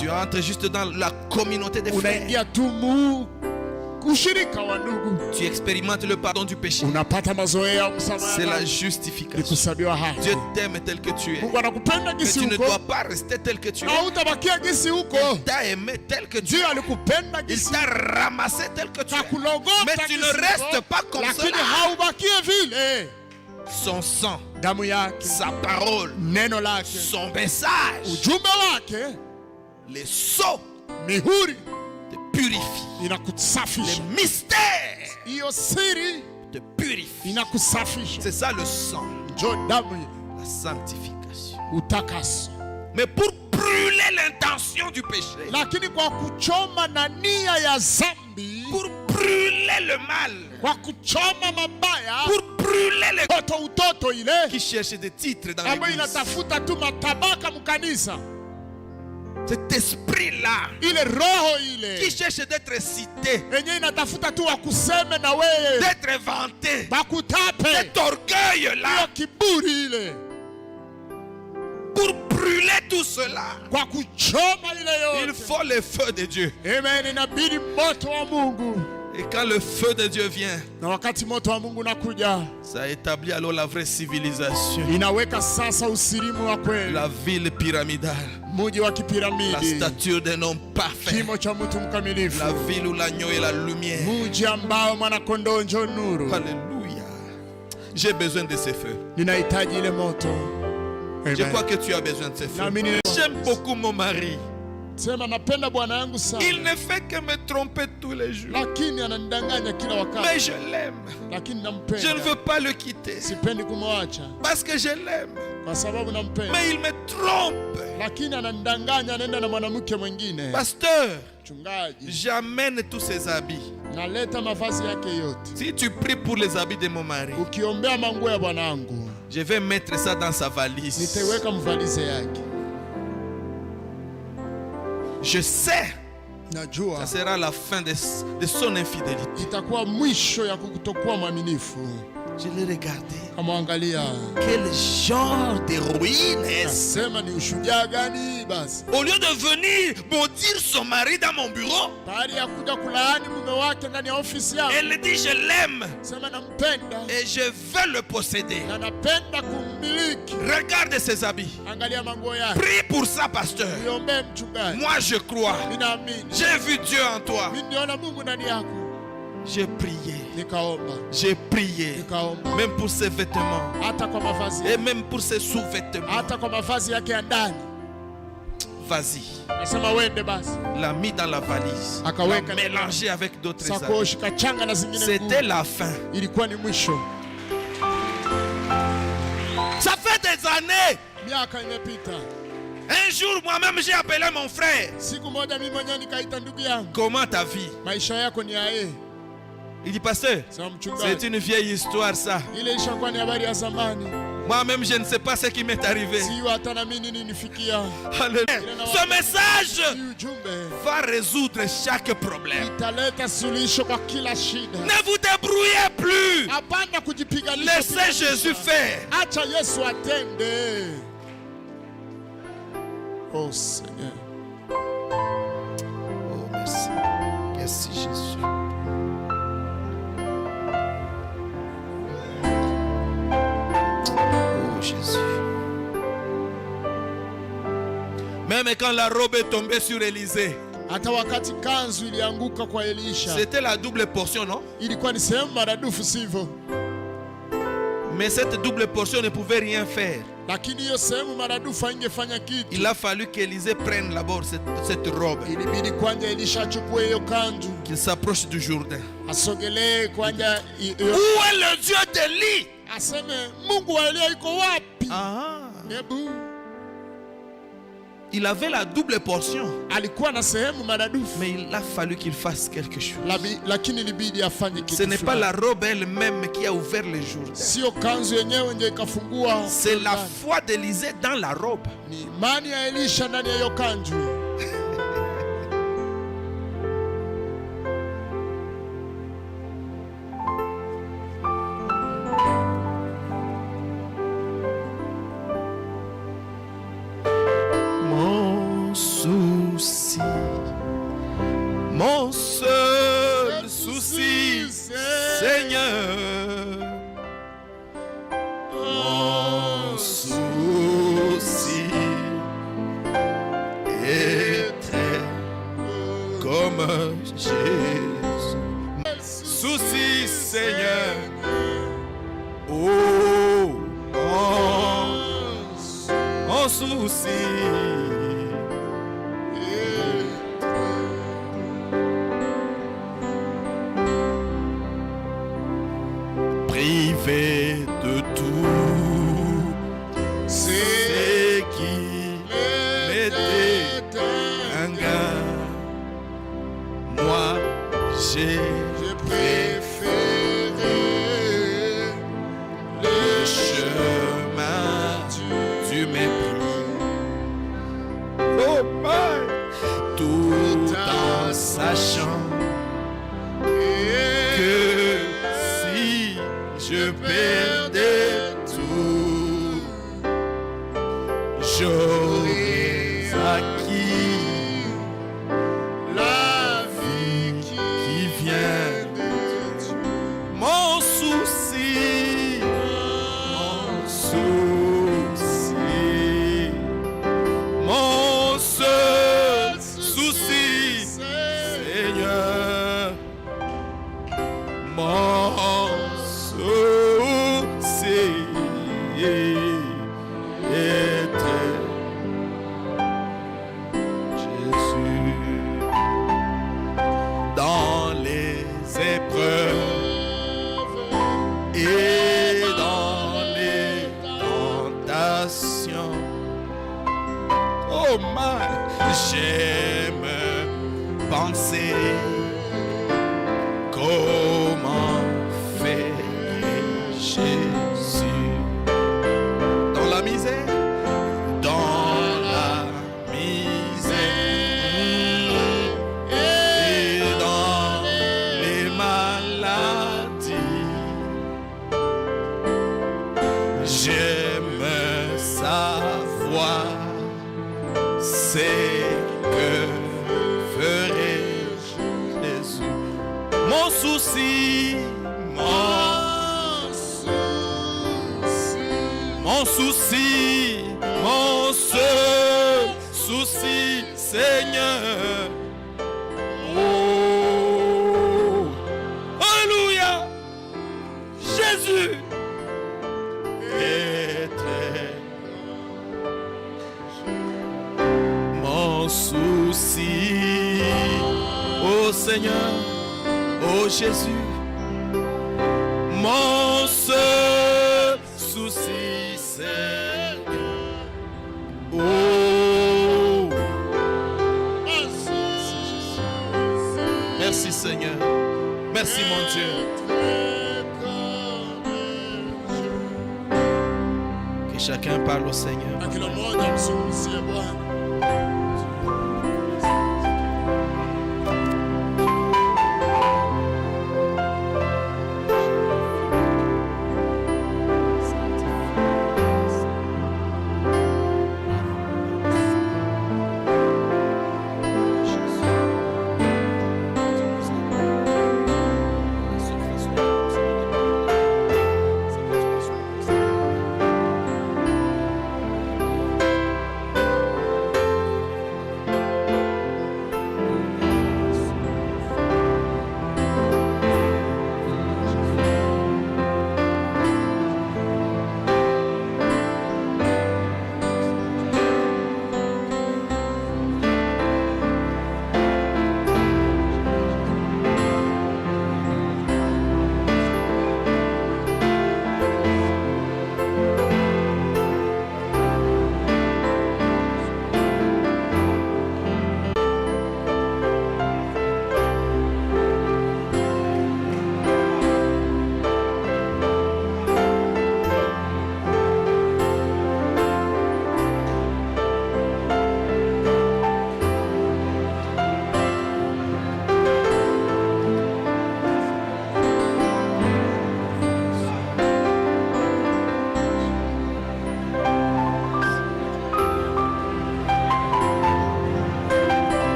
Tu entres juste dans la communauté des frères. Tu expérimentes le pardon du péché. C'est la justification. Dieu t'aime tel que tu es. Mais tu ne dois pas rester tel que tu es. Il t'a aimé tel que tu es. Il t'a ramassé tel que tu es. Mais tu ne restes pas comme cela. Son sang sa parole, son message, les sceaux te purifient. Les mystères te purifient. C'est ça le sang, la sanctification. Mais pour brûler l'intention du péché, pour brûler le mal, pour brûler les qui cherchent des titres dans l'église, cet esprit-là qui cherche d'être cité, d'être vanté, cet orgueil-là, pour brûler tout cela, il faut le feu de Dieu. Et quand le feu de Dieu vient, ça établit alors la vraie civilisation. La ville pyramidale, la stature d'un homme parfait, la ville où l'agneau est la lumière. Alléluia. J'ai besoin de ces feux. Je crois que tu as besoin de ces feux. J'aime beaucoup mon mari. Il ne fait que me tromper tous les jours. Mais je l'aime. Je ne veux pas le quitter parce que je l'aime. Mais il me trompe. Pasteur, j'amène tous ses habits. Si tu pries pour les habits de mon mari, je vais mettre ça dans sa valise. Je sais, ça sera la fin de son infidélité. Je l'ai regardé. Quel genre d'héroïne est-ce? Au lieu de venir maudire son mari dans mon bureau, elle dit je l'aime et je veux le posséder. Regarde ses habits. Prie pour ça, pasteur. Moi je crois. J'ai vu Dieu en toi. J'ai prié. J'ai prié. Même pour ses vêtements. Et même pour ses sous-vêtements. Vas-y. L'a mis dans la valise. L'a mélangé avec d'autres habits. C'était la fin. Ça fait des années. Un jour, moi-même, j'ai appelé mon frère. Comment ta vie? Il dit, pasteur, c'est une vieille histoire ça. Moi-même, je ne sais pas ce qui m'est arrivé. Alléluia. Ce message va résoudre chaque problème. Ne vous débrouillez plus. Laissez Jésus faire. Oh Seigneur. Oh merci. Merci Jésus. Jésus. Même quand la robe est tombée sur Élisée, c'était la double portion, non? Mais cette double portion ne pouvait rien faire. Il a fallu qu'Élisée prenne d'abord cette robe, qu'il s'approche du Jourdain. Où est le Dieu d'Élie? Il avait la double portion, mais il a fallu qu'il fasse quelque chose. Ce n'est pas la robe elle-même qui a ouvert les jours. C'est la foi d'Élisée dans la robe. Mon seul souci, Seigneur, mon souci est souci. Privé de tout, c'est qui m'était un gain. Moi, j'ai préféré le chemin du mépris. Oh my! Tout en sachant que si je perdais tout, j'aurais acquis la vie qui vient de Dieu. Mon souci, mon seul souci, Seigneur, mon souci était Jésus. Dans les épreuves et dans les tentations, oh my, j'aime penser comment fait Jésus dans la misère, et dans les maladies. J'aime savoir c'est que ferait Jésus. Mon souci, mon seul souci, Seigneur. Oh, alléluia, Jésus était mon souci. Oh Seigneur, oh Jésus, mon seul souci, Seigneur. Oh, merci Seigneur, merci mon Dieu. Que chacun parle au Seigneur.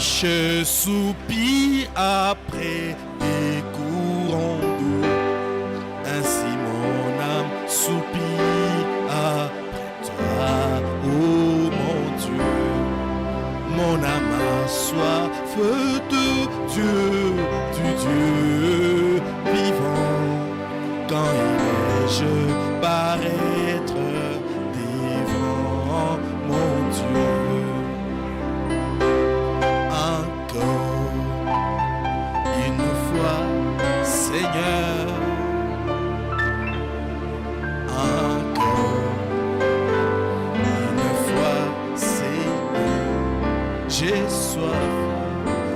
bouche soupire après des courants d'eau. Ainsi mon âme soupire après toi, oh mon Dieu. Mon âme a soif de Dieu, du Dieu vivant. Quand irai-je paraître devant mon Dieu? Encore une fois, Seigneur. Encore une fois, Seigneur. J'ai soif,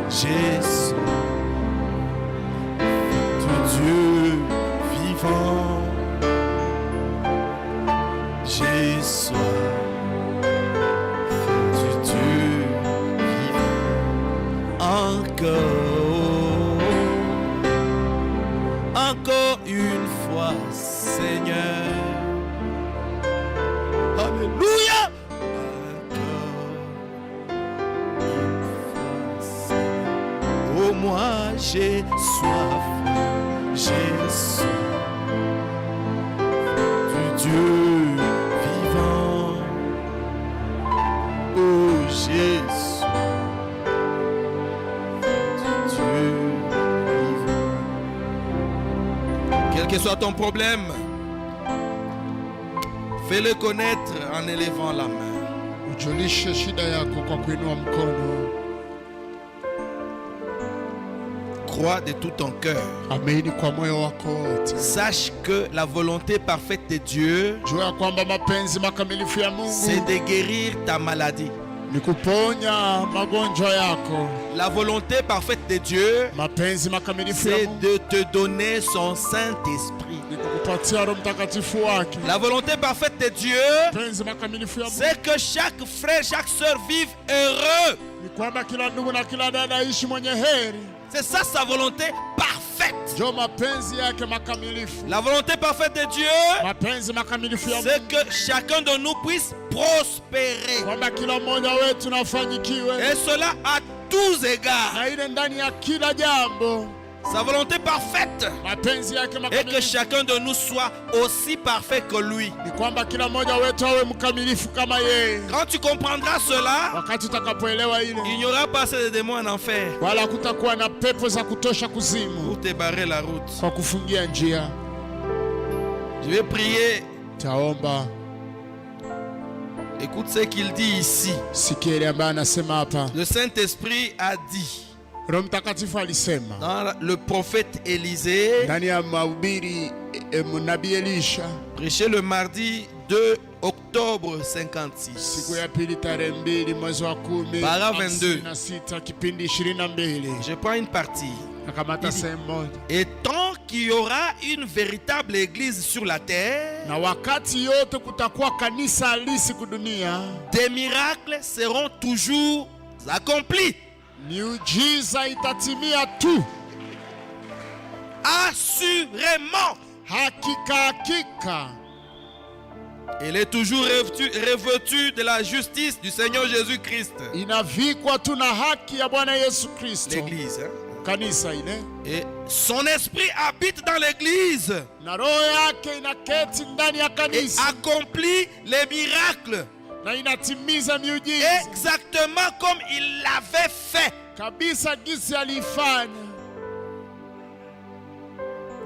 j'ai soif du Dieu vivant. J'ai soif du Dieu vivant. Encore une fois, Seigneur. Alléluia. Oh, moi j'ai soif du Dieu vivant. Oh, j'ai soif du Dieu vivant. Quel que soit ton problème, fais-le connaître en élevant la main. Ujulishe shida yako kwa kuinua mkono. Crois de tout ton cœur. Amini kwa moyo wako wote. Sache que la volonté parfaite de Dieu, jua ya kwamba mapenzi makamilifu ya Mungu, c'est de guérir ta maladie. Ni kuponya magonjwa yako. La volonté parfaite de Dieu, mapenzi makamilifu ya Mungu, c'est de te donner son Saint-Esprit. Ni kukupatia Roho Mtakatifu wake. La volonté parfaite de Dieu, mapenzi makamilifu ya Mungu, c'est que chaque frère, chaque sœur vive heureux. Ni kwamba kila ndugu na kila dada ishi mwenye heri. C'est ça sa volonté parfaite. La volonté parfaite de Dieu, c'est que chacun de nous puisse prospérer. Et cela à tous égards. Sa volonté parfaite est que chacun de nous soit aussi parfait que lui. Quand tu comprendras cela, il n'y aura pas assez de démons en enfer pour te barrer la route. Je vais prier. Écoute ce qu'il dit ici. Le Saint-Esprit a dit dans le prophète Élisée, prêché le mardi 2 octobre 56, para 22. Je prends une partie. Et tant qu'il y aura une véritable église sur la terre, des miracles seront toujours accomplis. Assurément. Elle est toujours revêtue de la justice du Seigneur Jésus-Christ. L'église. Et son esprit habite dans l'église et accomplit les miracles exactement comme il l'avait fait.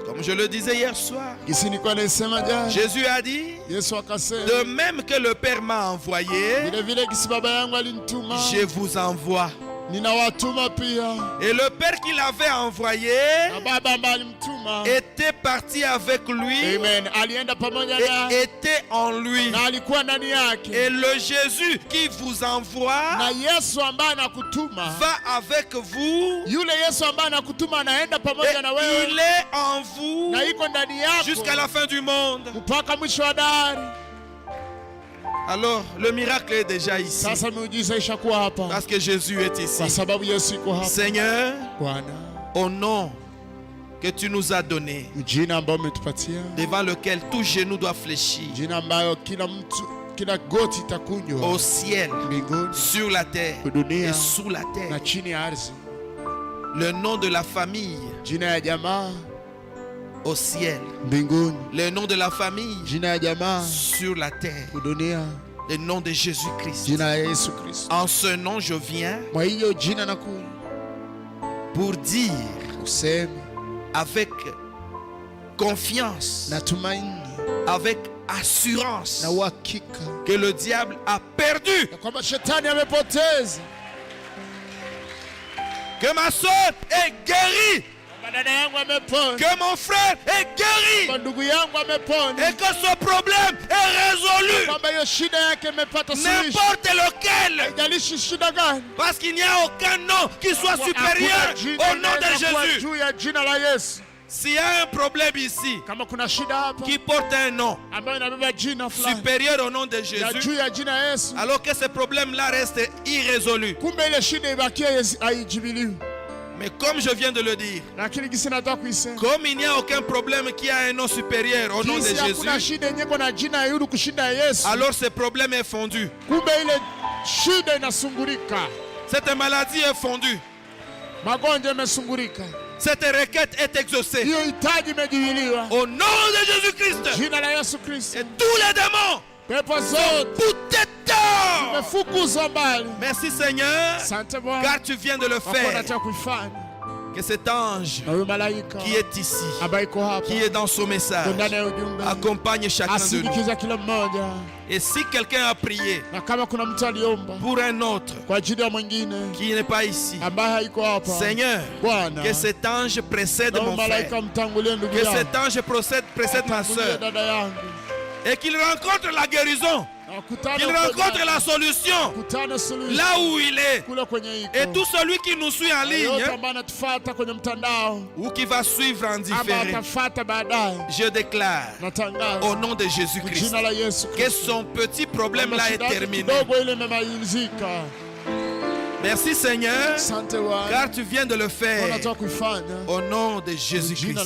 Comme je le disais hier soir, Jésus a dit, de même que le Père m'a envoyé, je vous envoie. Et le Père qui l'avait envoyé était parti avec lui et était en lui. Et le Jésus qui vous envoie va avec vous et il est en vous jusqu'à la fin du monde. Alors, le miracle est déjà ici. Parce que Jésus est ici. Seigneur, au nom que tu nous as donné, devant lequel tout genou doit fléchir, au ciel, sur la terre et sous la terre. Le nom de la famille au ciel, le nom de la famille sur la terre, le nom de Jésus-Christ. En ce nom je viens pour dire avec confiance, avec assurance que le diable a perdu, que ma soeur est guérie, que mon frère est guéri et que ce problème est résolu, n'importe lequel, parce qu'il n'y a aucun nom qui soit supérieur au nom de Jésus. S'il y a un problème ici qui porte un nom supérieur au nom de Jésus, alors que ce problème-là reste irrésolu. Mais comme je viens de le dire, comme il n'y a aucun problème qui a un nom supérieur au nom de Jésus, alors ce problème est fondu. Cette maladie est fondue. Cette requête est exaucée au nom de Jésus-Christ. Et tous les démons sont boutés dehors. Merci Seigneur, car tu viens de le faire. Que cet ange qui est ici, qui est dans son message, accompagne chacun de nous. Et si quelqu'un a prié pour un autre qui n'est pas ici, Seigneur, que cet ange précède mon frère, que cet ange précède ma soeur, et qu'il rencontre la guérison, qu'il rencontre la solution là où il est. Et tout celui qui nous suit en ligne ou qui va suivre en différé, je déclare au nom de Jésus-Christ que son petit problème là est terminé. Merci Seigneur, car tu viens de le faire au nom de Jésus-Christ.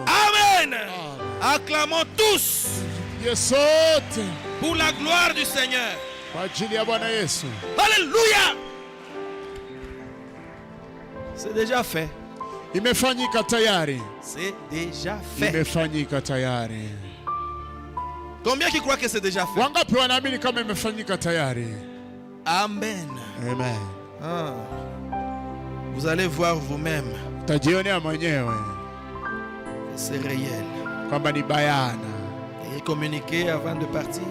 Amen. Acclamons tous pour la gloire du Seigneur. Alléluia. C'est déjà fait. C'est déjà fait. Combien qui croient que c'est déjà fait? Amen. Amen. Ah. Vous allez voir vous-même. C'est réel. Et communiquer avant de partir.